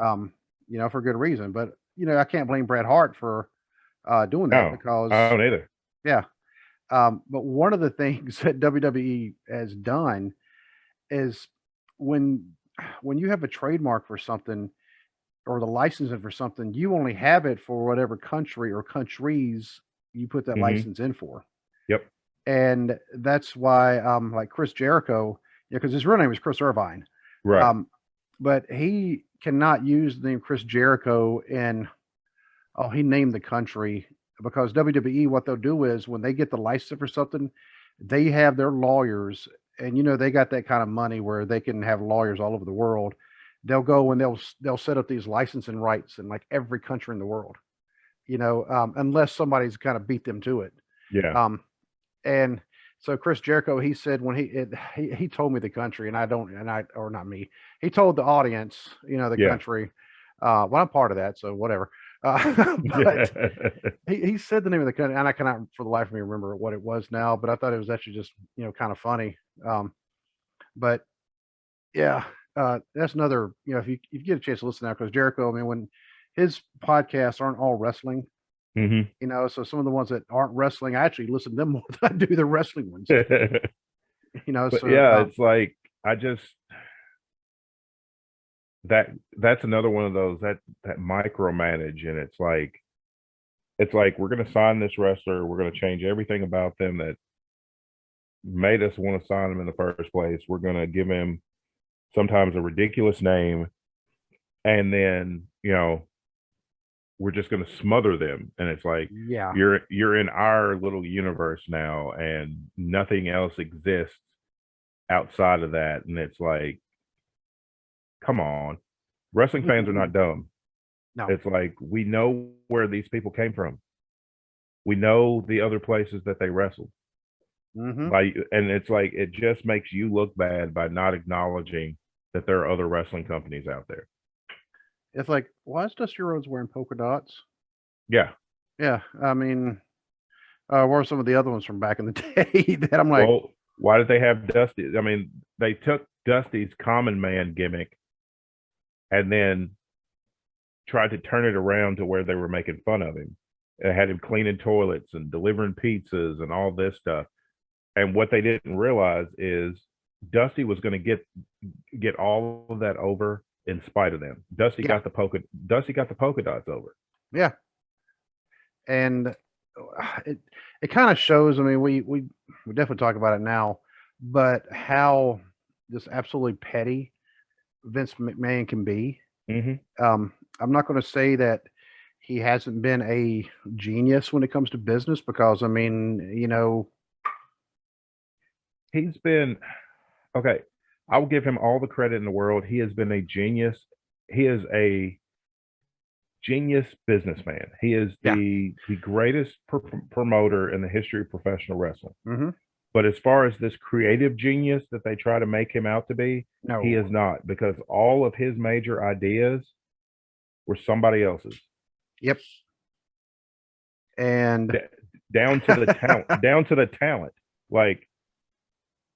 For good reason. But I can't blame Bret Hart for doing that, because I don't either. Yeah. But one of the things that WWE has done is when you have a trademark for something, or the licensing for something, you only have it for whatever country or countries you put that license in for. Yep. And that's why, like Chris Jericho, because his real name is Chris Irvine. Right. But he cannot use the name Chris Jericho he named the country, because WWE, what they'll do is when they get the license for something, they have their lawyers, and they got that kind of money where they can have lawyers all over the world. They'll go and they'll set up these licensing rights in like every country in the world, unless somebody's kind of beat them to it. Yeah. And so Chris Jericho, he said when he told me the country, or not me, he told the audience, the country. Well, I'm part of that, so whatever. But he said the name of the country, and I cannot for the life of me remember what it was now, but I thought it was actually just, kind of funny. But yeah, that's another, if you get a chance to listen now, because Jericho, I mean, when his podcasts aren't all wrestling, so some of the ones that aren't wrestling, I actually listen to them more than I do the wrestling ones. But So it's like, that's another one of those that micromanage, and it's like we're going to sign this wrestler, we're going to change everything about them that made us want to sign him in the first place. We're going to give him sometimes a ridiculous name, and then we're just going to smother them, and it's like, you're in our little universe now, and nothing else exists outside of that. And it's like, come on, wrestling fans are not dumb. No. It's like, we know where these people came from. We know the other places that they wrestled. And it's like, it just makes you look bad by not acknowledging that there are other wrestling companies out there. It's like, why is Dusty Rhodes wearing polka dots? Yeah. Yeah. I mean, what are some of the other ones from back in the day that I'm like, well, why did they have Dusty? I mean, they took Dusty's common man gimmick and then tried to turn it around to where they were making fun of him. They had him cleaning toilets and delivering pizzas and all this stuff. And what they didn't realize is Dusty was going to get all of that over in spite of them. Dusty got the polka dots over. Yeah. And it kind of shows, I mean, we definitely talk about it now, but how just absolutely petty Vince McMahon can be. I'm not going to say that he hasn't been a genius when it comes to business, because I mean, he's been okay. I will give him all the credit in the world. He has been a genius. He is a genius businessman. He is the greatest promoter in the history of professional wrestling. But as far as this creative genius that they try to make him out to be, he is not, because all of his major ideas were somebody else's. Yep. And down to the talent. Like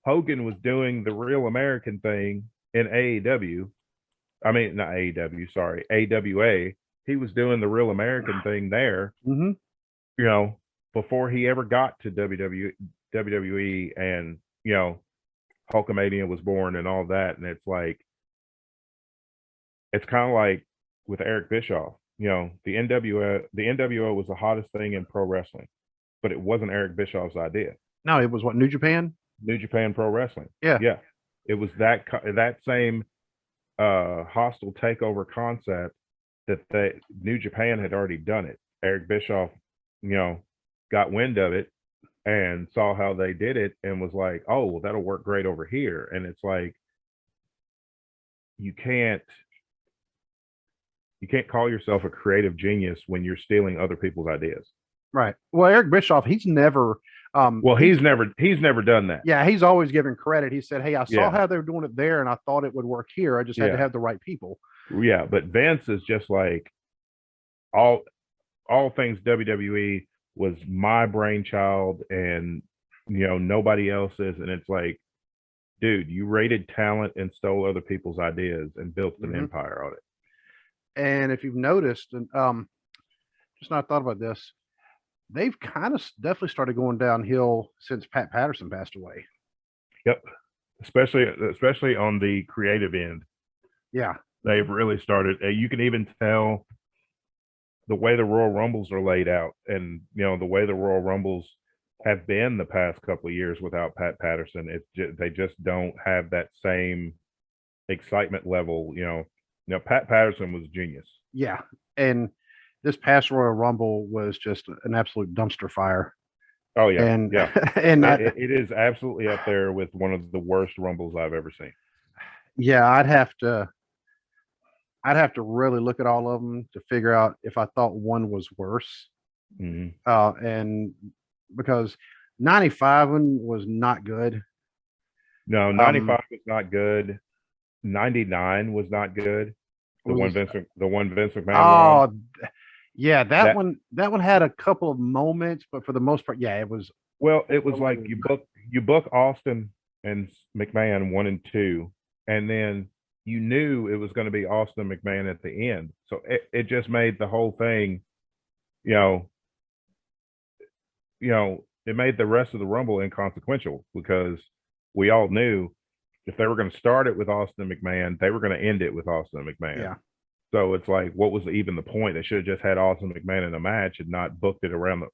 Hogan was doing the Real American thing in AEW. I mean, not AEW, sorry, AWA. He was doing the Real American thing there, mm-hmm. you know, before he ever got to WWE, and you know, Hulkamania was born and all that. And it's like, it's kind of like with Eric Bischoff. You know, the NWO was the hottest thing in pro wrestling, but it wasn't Eric Bischoff's idea. No, it was what, New Japan? New Japan Pro Wrestling. Yeah. It was that same hostile takeover concept that New Japan had already done it. Eric Bischoff, you know, got wind of it and saw how they did it and was like, oh, well, that'll work great over here. And it's like, you can't call yourself a creative genius when you're stealing other people's ideas. Right. Well, Eric Bischoff, he's never he's never done that. Yeah, he's always given credit. He said, hey, I saw how they were doing it there and I thought it would work here. I just had to have the right people. Yeah, but Vince is just like, all things WWE was my brainchild, and you know, nobody else's. And it's like, dude, you rated talent and stole other people's ideas and built an empire on it. And if you've noticed, and just not thought about this, they've kind of definitely started going downhill since Pat Patterson passed away. Yep. Especially on the creative end. Yeah. They've really started. You can even tell the way the Royal Rumbles are laid out, and you know, the way the Royal Rumbles have been the past couple of years without Pat Patterson. They just don't have that same excitement level. You know, Pat Patterson was a genius. Yeah. And this past Royal Rumble was just an absolute dumpster fire. Oh yeah, and and it is absolutely up there with one of the worst Rumbles I've ever seen. Yeah, I'd have to really look at all of them to figure out if I thought one was worse. And because 95 was not good. No, 95 was not good. 99 was not good. The one Vince McMahon. Oh, yeah, that one had a couple of moments, but for the most part, yeah, it was. Well, it was like you book Austin and McMahon 1 and 2, and then you knew it was going to be Austin McMahon at the end. So it just made the whole thing, you know, it made the rest of the Rumble inconsequential, because we all knew if they were going to start it with Austin McMahon, they were going to end it with Austin McMahon. Yeah. So it's like, what was even the point? They should have just had Austin McMahon in a match and not booked it around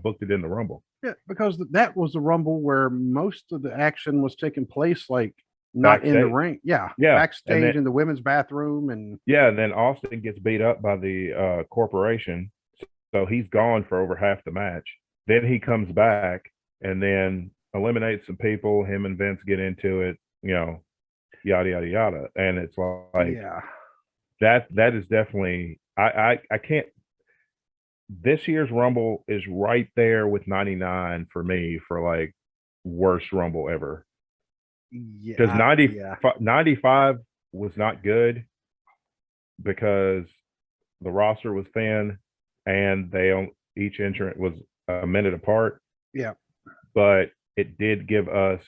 booked it in the Rumble. Yeah, because that was the Rumble where most of the action was taking place, like not backstage. In the ring. Yeah. Backstage in the women's bathroom. And then Austin gets beat up by the corporation. So he's gone for over half the match. Then he comes back and then eliminates some people. Him and Vince get into it, yada, yada, yada. And it's like, that is definitely, I can't, this year's Rumble is right there with 99 for me for like worst Rumble ever. Yeah. Because 95 was not good because the roster was thin and each entrant was a minute apart. Yeah. But it did give us,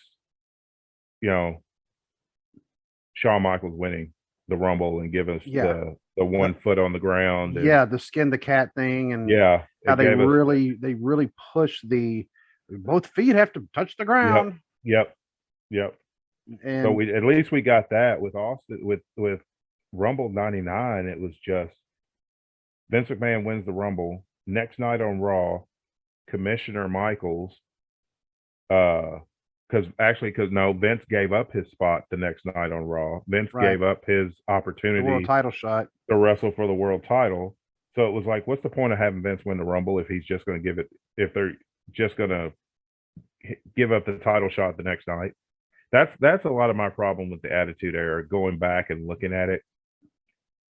Shawn Michaels winning the Rumble and give us the 1 foot on the ground. And, the skin the cat thing. And how they really push both feet have to touch the ground. Yep. And so at least we got that with Austin with Rumble 99. It was just Vince McMahon wins the Rumble. Next night on Raw, Commissioner Michaels, because Vince gave up his spot the next night on Raw. Vince gave up his opportunity, the world title shot, to wrestle for the world title. So it was like, what's the point of having Vince win the Rumble if he's just going to if they're just going to give up the title shot the next night? That's a lot of my problem with the Attitude Era. Going back and looking at it,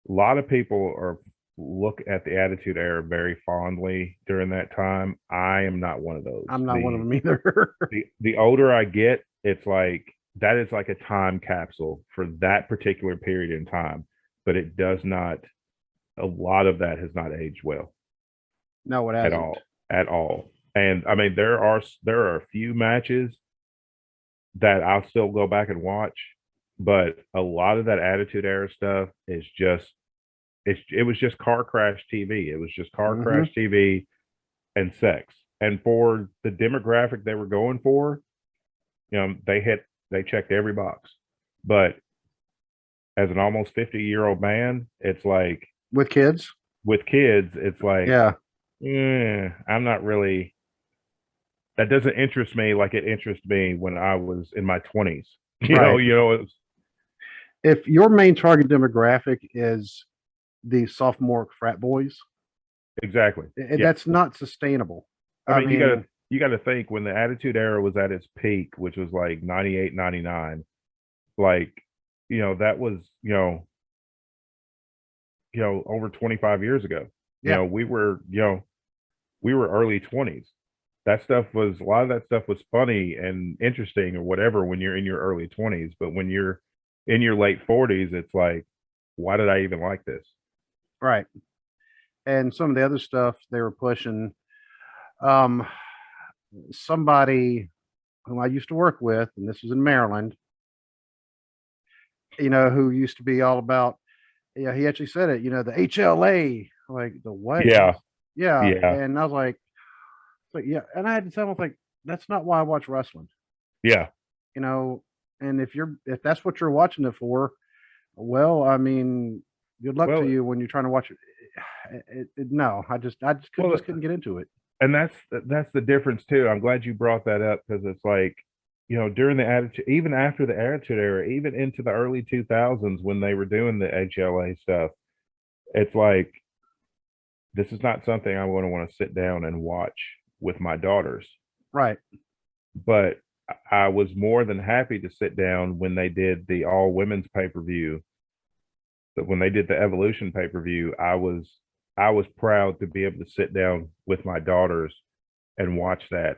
a lot of people look at the Attitude Era very fondly during that time. I am not one of those. I'm not one of them either. the older I get, it's like that is like a time capsule for that particular period in time, but it does not a lot of that has not aged well No, it at hasn't. all, at all. And I mean, there are a few matches that I'll still go back and watch, but a lot of that Attitude Era stuff is just it was just car crash TV. It was just car Hmm. crash TV and sex. And for the demographic they were going for, they checked every box. But as an almost 50-year-old man, it's like With kids. with kids, it's like, Yeah. I'm not really that doesn't interest me like it interested me when I was in my 20s. Right. It's If your main target demographic is the sophomore frat boys, exactly. Yeah. that's not sustainable. I I mean, mean, you gotta think when the Attitude Era was at its peak, which was like 98, 99, like, that was, over 25 years ago. yeah, We were early 20s. That stuff was a lot of that stuff was funny and interesting or whatever when you're in your early 20s, but when you're in your late 40s, it's like, why did I even like this? right. And some of the other stuff they were pushing, um, somebody whom I used to work with, and this was in Maryland, who used to be all about, yeah, he actually said it, the HLA, like the what? Yeah, Yeah. yeah, And I was like, yeah. And I had to tell him, like, that's not why I watch wrestling, yeah. you know. And if that's what you're watching it for, well, I mean, good luck to Well, you when you're trying to watch it. No, I just well, couldn't get into it. and that's the difference too. I'm glad you brought that up because it's like, during the attitude, even after the Attitude Era, even into the early 2000s when they were doing the HLA stuff, it's like this is not something I'm going to want to sit down and watch with my daughters. Right. But I was more than happy to sit down when they did the all women's pay-per-view. But when they did the Evolution pay-per-view, I was proud to be able to sit down with my daughters and watch that,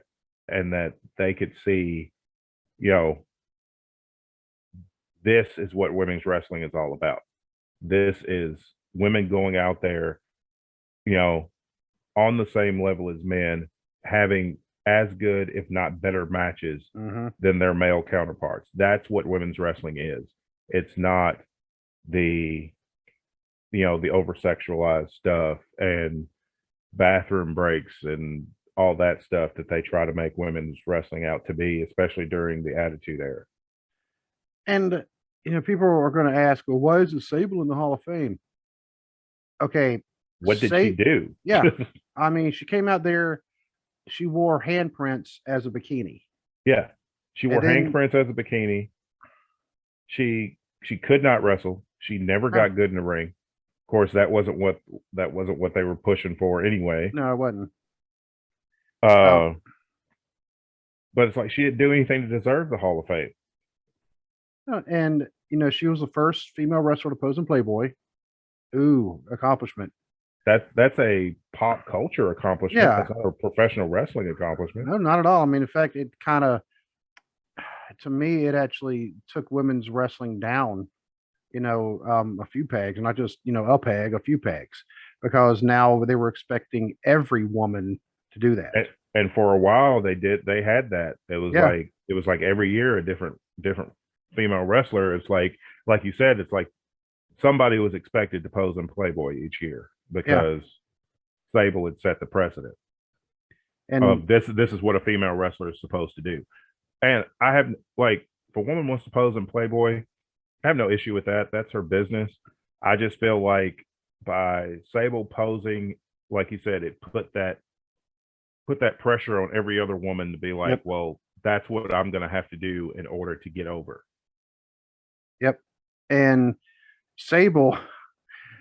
and that they could see, you know, this is what women's wrestling is all about. This is women going out there, you know, on the same level as men, having as good, if not better, matches Hmm. than their male counterparts. That's what women's wrestling is. It's not the, the over sexualized stuff and bathroom breaks and all that stuff that they try to make women's wrestling out to be, especially during the Attitude Era. And people are going to ask, well, why is it Sable in the Hall of Fame? Okay, What did she say, do? yeah. I mean, she came out there. She wore handprints as a bikini, Yeah, she and wore then handprints as a bikini. She could not wrestle. She never no, got good in the ring. Of course, that wasn't what they were pushing for anyway. no, it wasn't. Um, Uh, but it's like she didn't do anything to deserve the Hall of Fame. and she was the first female wrestler to pose in Playboy. Ooh, accomplishment. That's a pop culture accomplishment. Yeah, That's not a professional wrestling accomplishment. no, not at all. I mean, in fact, it kind of, to me, it actually took women's wrestling down, a few pegs, not just, a peg, a few pegs, because now they were expecting every woman to do that. And for a while they had that. Yeah, It was like every year a different female wrestler. It's like you said, it's like somebody was expected to pose in Playboy each year yeah. because Sable had set the precedent And of this is what a female wrestler is supposed to do. And I have, like, if a woman wants to pose in Playboy, I have no issue with that. That's her business. I just feel like by Sable posing, like you said, it put that pressure on every other woman to be like, yep, well, that's what I'm going to have to do in order to get over. yep. And Sable,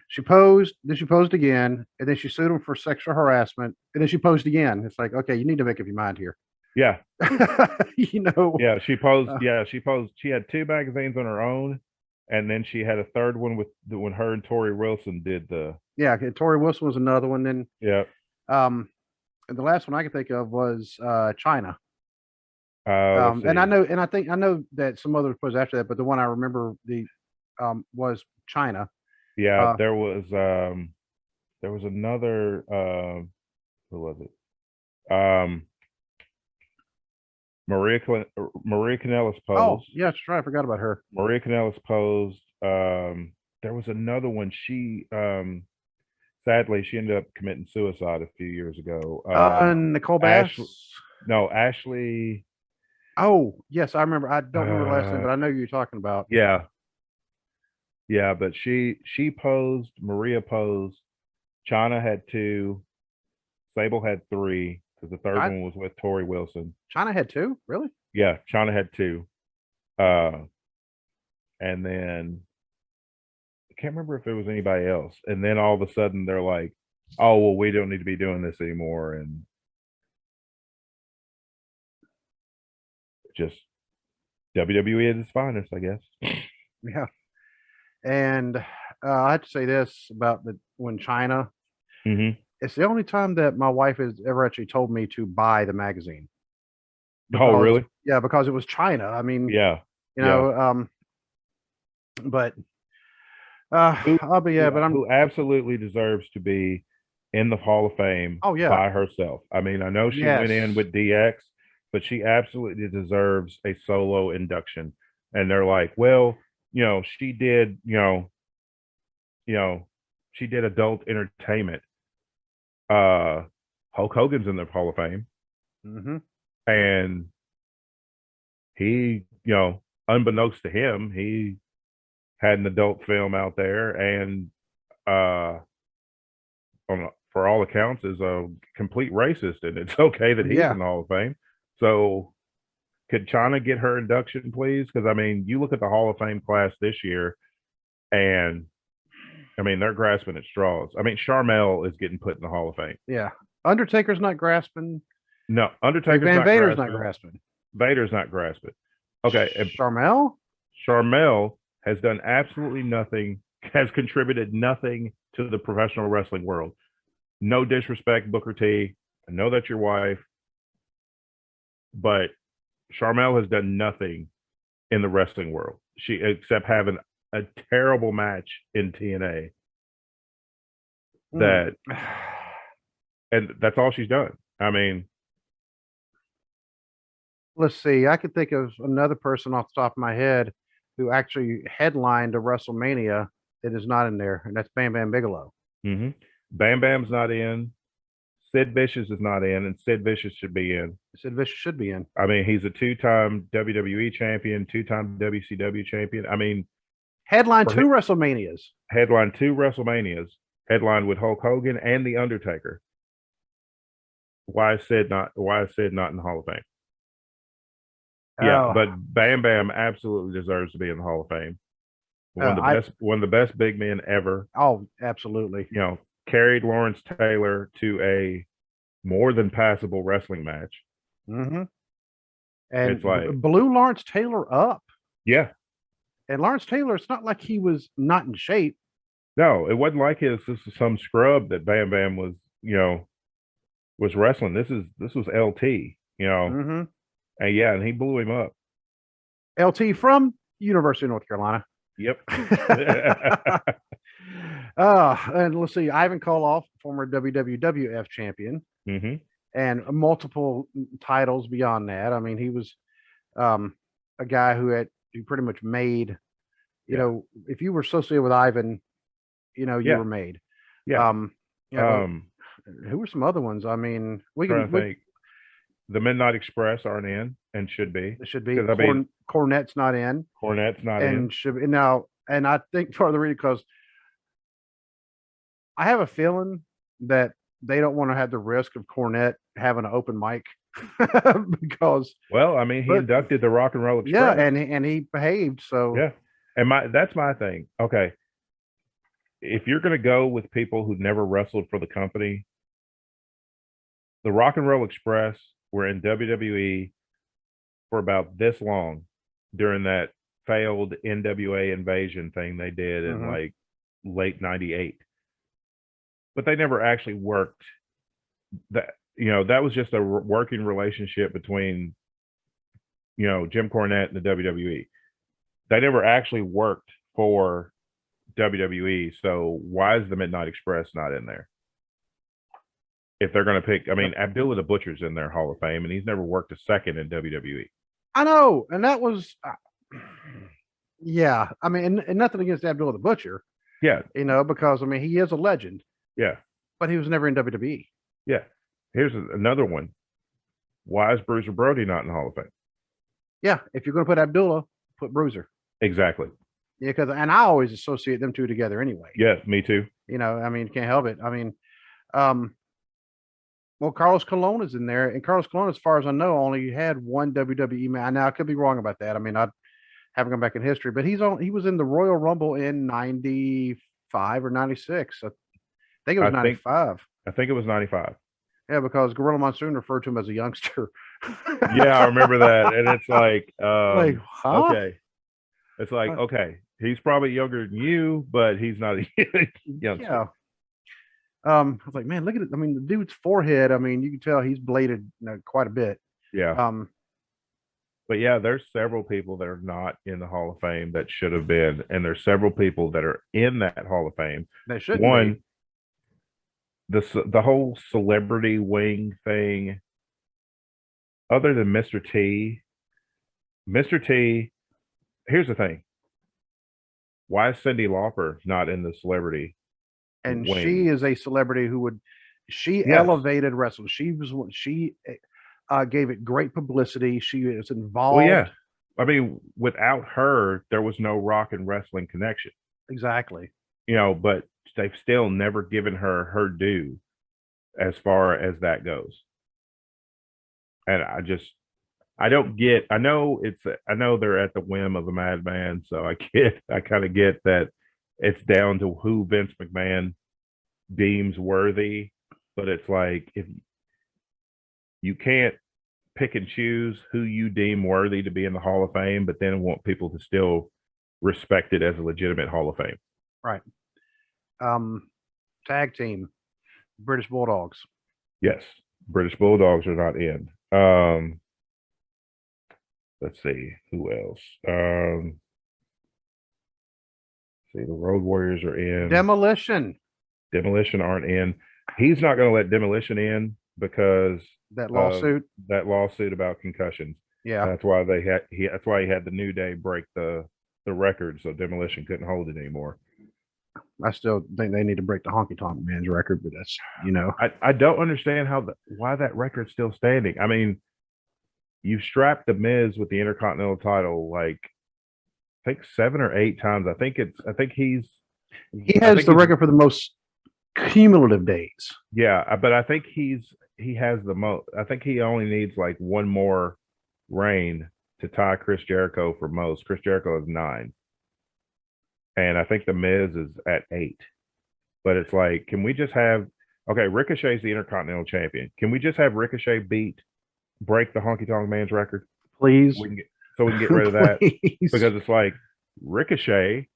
she posed, then she posed again, and then she sued him for sexual harassment, and then she posed again. It's like, okay, you need to make up your mind here. Yeah. you know, Yeah. She posed. uh, Yeah. She posed. She had two magazines on her own. And then she had a third one when her and Tori Wilson did the. yeah. Tori Wilson was another one. Then, Yeah. um, and the last one I could think of was China. Let's And I see. know, and I know that some others posed after that, but the one I remember was China. Yeah. Uh, There was. there was another who was it? Maria Kanellis Oh, posed. yeah, that's right. I forgot about her. Maria Kanellis posed. There was another one. She sadly she ended up committing suicide a few years ago. Nicole Bass. Ashley. Oh, yes, I remember. I don't remember her last name, but I know who you're talking about. Yeah. Yeah, but she posed, Maria posed, China had 2, Sable had 3, because the third one was with Tori Wilson. China had 2? Really? Yeah, China had 2. And then I can't remember if there was anybody else. And then all of a sudden they're like, oh, well, we don't need to be doing this anymore. And just WWE at its finest, I guess. Yeah. And I have to say this about when China, it's the only time that my wife has ever actually told me to buy the magazine. Oh, really? Yeah, because it was China. I mean, yeah, but I'll be but I'm who absolutely deserves to be in the Hall of Fame. Oh, yeah. By herself. I mean, I know she went in with DX, but she absolutely deserves a solo induction. And they're like, well, she did, she did adult entertainment. Hulk Hogan's in the Hall of Fame. And he, unbeknownst to him, he had an adult film out there, and for all accounts is a complete racist, and it's okay that he's in the Hall of Fame. So could China get her induction, please? Because I mean, you look at the Hall of Fame class this year, and I mean, they're grasping at straws. I mean, Sharmell is getting put in the Hall of Fame. Yeah. Undertaker's not grasping. No, Undertaker's Van Vader's not grasping. Vader's not grasping. Okay. And Sharmell has done absolutely nothing, has contributed nothing to the professional wrestling world. No disrespect, Booker T. I know that's your wife, but Sharmell has done nothing in the wrestling world. Except having a terrible match in TNA. And that's all she's done. I mean, let's see. I could think of another person off the top of my head who actually headlined a WrestleMania that is not in there, and that's Bam Bam Bigelow. Bam Bam's not in. Sid Vicious is not in, and Sid Vicious should be in. Sid Vicious should be in. I mean, he's a 2-time WWE champion, 2-time WCW champion. I mean, headline 2 WrestleManias. Headline 2 WrestleManias. Headlined with Hulk Hogan and The Undertaker. Why is Sid not in the Hall of Fame? Yeah, but Bam Bam absolutely deserves to be in the Hall of Fame. One of the best big men ever. Oh, absolutely. Carried Lawrence Taylor to a more than passable wrestling match. And it's like blew Lawrence Taylor up. Yeah. And Lawrence Taylor, it's not like he was not in shape. No, it wasn't like this is some scrub that Bam Bam was, was wrestling. This was LT, And and he blew him up. LT from University of North Carolina. Yep. And let's see, Ivan Koloff, former WWF champion, and multiple titles beyond that. I mean, he was a guy who pretty much made, if you were associated with Ivan, you were made. Yeah. Who were some other ones? I mean, think the Midnight Express aren't in and should be. It should be. Cornette's not in. Cornette's not in. Should be now. And I think part of the reason, because I have a feeling that they don't want to have the risk of Cornette having an open mic because. Well, I mean, he inducted the Rock and Roll Express. Yeah, and he behaved. So yeah, and that's my thing. Okay, if you're going to go with people who never wrestled for the company, the Rock and Roll Express were in WWE for about this long during that failed NWA invasion thing they did in like late '98. But they never actually worked. That that was just a working relationship between Jim Cornette and the WWE. They never actually worked for WWE. So why is the Midnight Express not in there? If they're going to pick, I mean, Abdullah the Butcher's in their Hall of Fame, and he's never worked a second in WWE. I know, and that was, yeah. I mean, and nothing against Abdullah the Butcher, Yeah, because I mean he is a legend, yeah, but he was never in WWE. yeah. Here's another one. Why is Bruiser Brody not in the Hall of Fame? Yeah, if you're going to put Abdullah, put Bruiser. Exactly. Yeah, and I always associate them two together anyway. Yeah, me too. I mean, can't help it. I mean, well, Carlos Colon is in there, and Carlos Colon, as far as I know, only had one WWE match. Now I could be wrong about that. I mean, I haven't gone back in history, but he was in the Royal Rumble in '95 or '96. I think it was '95. I think it was '95. Yeah, because Gorilla Monsoon referred to him as a youngster. Yeah, I remember that, and it's like, huh? Okay, it's like, okay, he's probably younger than you, but he's not a youngster. Yeah. I was like, man, look at it. I mean, the dude's forehead. I mean, you can tell he's bladed quite a bit. Yeah. But yeah, there's several people that are not in the Hall of Fame that should have been, and there's several people that are in that Hall of Fame. They should. The whole celebrity wing thing, other than Mr. T. Here's the thing. Why is Cyndi Lauper not in the celebrity? And wing? She is a celebrity who elevated wrestling. She gave it great publicity. She is involved. Well, yeah. I mean, without her, there was no rock and wrestling connection. Exactly. But they've still never given her due as far as that goes. And I don't get, I know they're at the whim of a madman. So I kind of get that it's down to who Vince McMahon deems worthy, but it's like, if you can't pick and choose who you deem worthy to be in the Hall of Fame, but then want people to still respect it as a legitimate Hall of Fame. Right. Tag team, British Bulldogs. Yes, British Bulldogs are not in. Let's see who else. See, the Road Warriors are in. Demolition aren't in. He's not going to let Demolition in because that lawsuit about concussions. Yeah, that's why that's why he had the New Day break the record, so Demolition couldn't hold it anymore. I still think they need to break the Honky Tonk Man's record, but that's I don't understand why that record's still standing. I mean, you've strapped the Miz with the Intercontinental title like I think 7 or 8 times. I think he has the record for the most cumulative days. Yeah, but I think he has the most. I think he only needs like one more reign to tie Chris Jericho for most. Chris Jericho is 9. And I think the Miz is at 8. But it's like, can we just have Ricochet's the Intercontinental Champion. Can we just have Ricochet break the Honky Tonk Man's record? Please. So we can get rid of that. Because it's like Ricochet,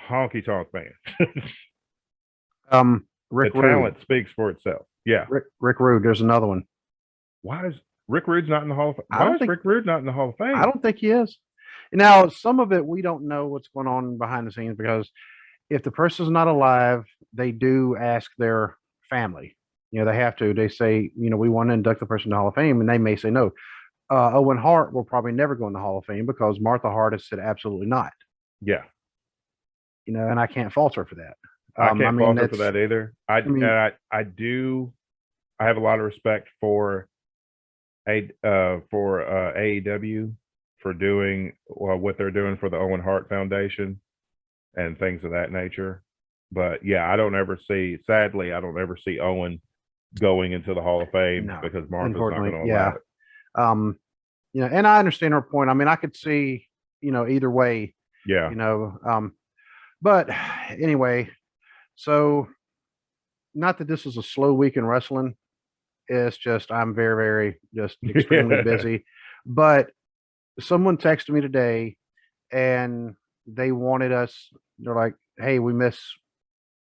Honky Tonk Man. Rick the Rude. Talent speaks for itself. Yeah. Rick Rude, there's another one. Why is Rick Rude's not in the Hall of Fame? Why is Rick Rude not in the Hall of Fame? I don't think he is. Now, some of it, we don't know what's going on behind the scenes, because if the person's not alive, they do ask their family. They have to. They say, we want to induct the person in the Hall of Fame, and they may say no. Owen Hart will probably never go in the Hall of Fame because Martha Hart has said absolutely not. Yeah. And I can't fault her for that. I can't fault her for that either. I have a lot of respect for AEW for doing what they're doing for the Owen Hart Foundation and things of that nature. But yeah, sadly, I don't ever see Owen going into the Hall of Fame because Martha's not going to allow it. And I understand her point. I mean, I could see, either way. Yeah. But anyway, so not that this is a slow week in wrestling. It's just I'm very, very just extremely busy. But someone texted me today, and they wanted us. They're like, "Hey, we miss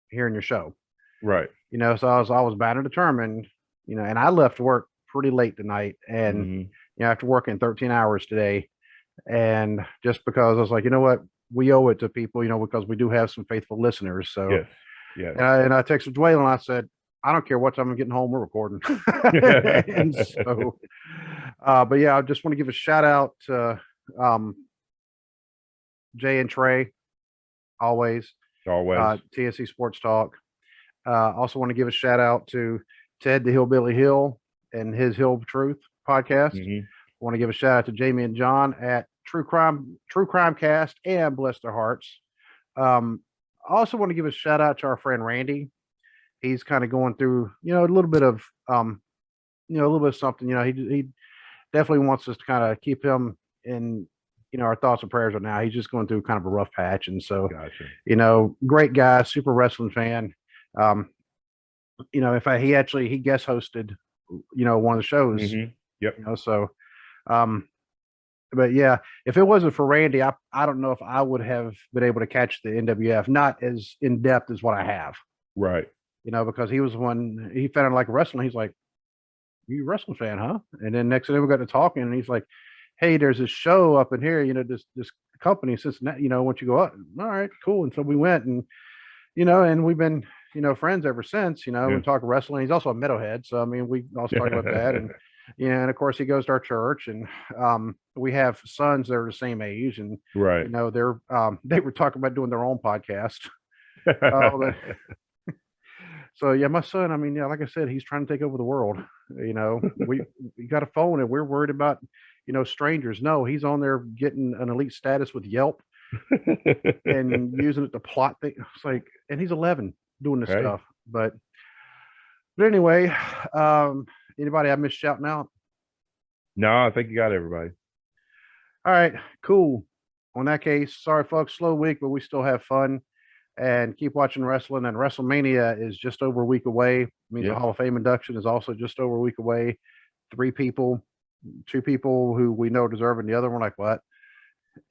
hearing your show." Right. So I was bound and determined. And I left work pretty late tonight, and after working 13 hours today, and just because I was like, you know what, we owe it to people, because we do have some faithful listeners. So Yes. Yes. and I texted Dwayne and I said, I don't care what time I'm getting home, we're recording. And so, but yeah, I just want to give a shout out to Jay and Trey, always, Always. TSC Sports Talk. Also want to give a shout out to Ted the Hillbilly Hill and his Hill of Truth podcast. Mhm. Want to give a shout out to Jamie and John at True Crime Cast and Bless Their Hearts. I also want to give a shout out to our friend Randy. He's kind of going through, a little bit of, a little bit of something. He definitely wants us to kind of keep him in, our thoughts and prayers right now. He's just going through kind of a rough patch, and so, Gotcha. Great guy, super wrestling fan. He guest hosted, one of the shows. Mhm. Yep. So, but yeah, if it wasn't for Randy, I don't know if I would have been able to catch the NWF, not as in depth as what I have. Right. Because he was one, he found out like wrestling. He's like, you a wrestling fan, huh? And then next thing we got to talking, and he's like, hey, there's this show up in here, this company, Cincinnati, once you go up, all right, cool. And so we went, and, and we've been, friends ever since, we talk wrestling. He's also a metalhead. So, I mean, we also talk about that. And, and of course he goes to our church, and we have sons that are the same age, and, Right. they're, they were talking about doing their own podcast. So yeah, my son, I mean, yeah, like I said, he's trying to take over the world. We got a phone, and we're worried about, strangers. No, he's on there getting an elite status with Yelp and using it to plot things. It's like, and he's 11 doing this stuff. But anyway, anybody I missed shouting out? No, I think you got everybody. All right, cool. On that case, sorry folks, slow week, but we still have fun. And keep watching wrestling. And Wrestlemania is just over a week away. It means the Hall of Fame induction is also just over a week away. 2 people who we know deserve, and the other one like what?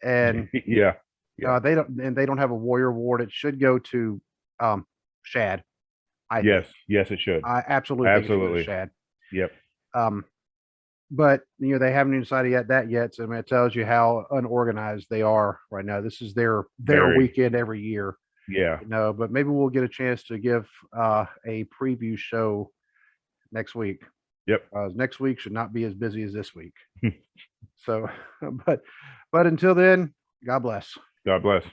And they don't have a Warrior Award. It should go to Shad. Yes, it should. I absolutely think it should go to Shad. Yep. But they haven't even decided yet. So I mean, it tells you how unorganized they are right now. This is their weekend every year. Yeah. But maybe we'll get a chance to give a preview show next week. Yep. Next week should not be as busy as this week. So, but until then, God bless. God bless.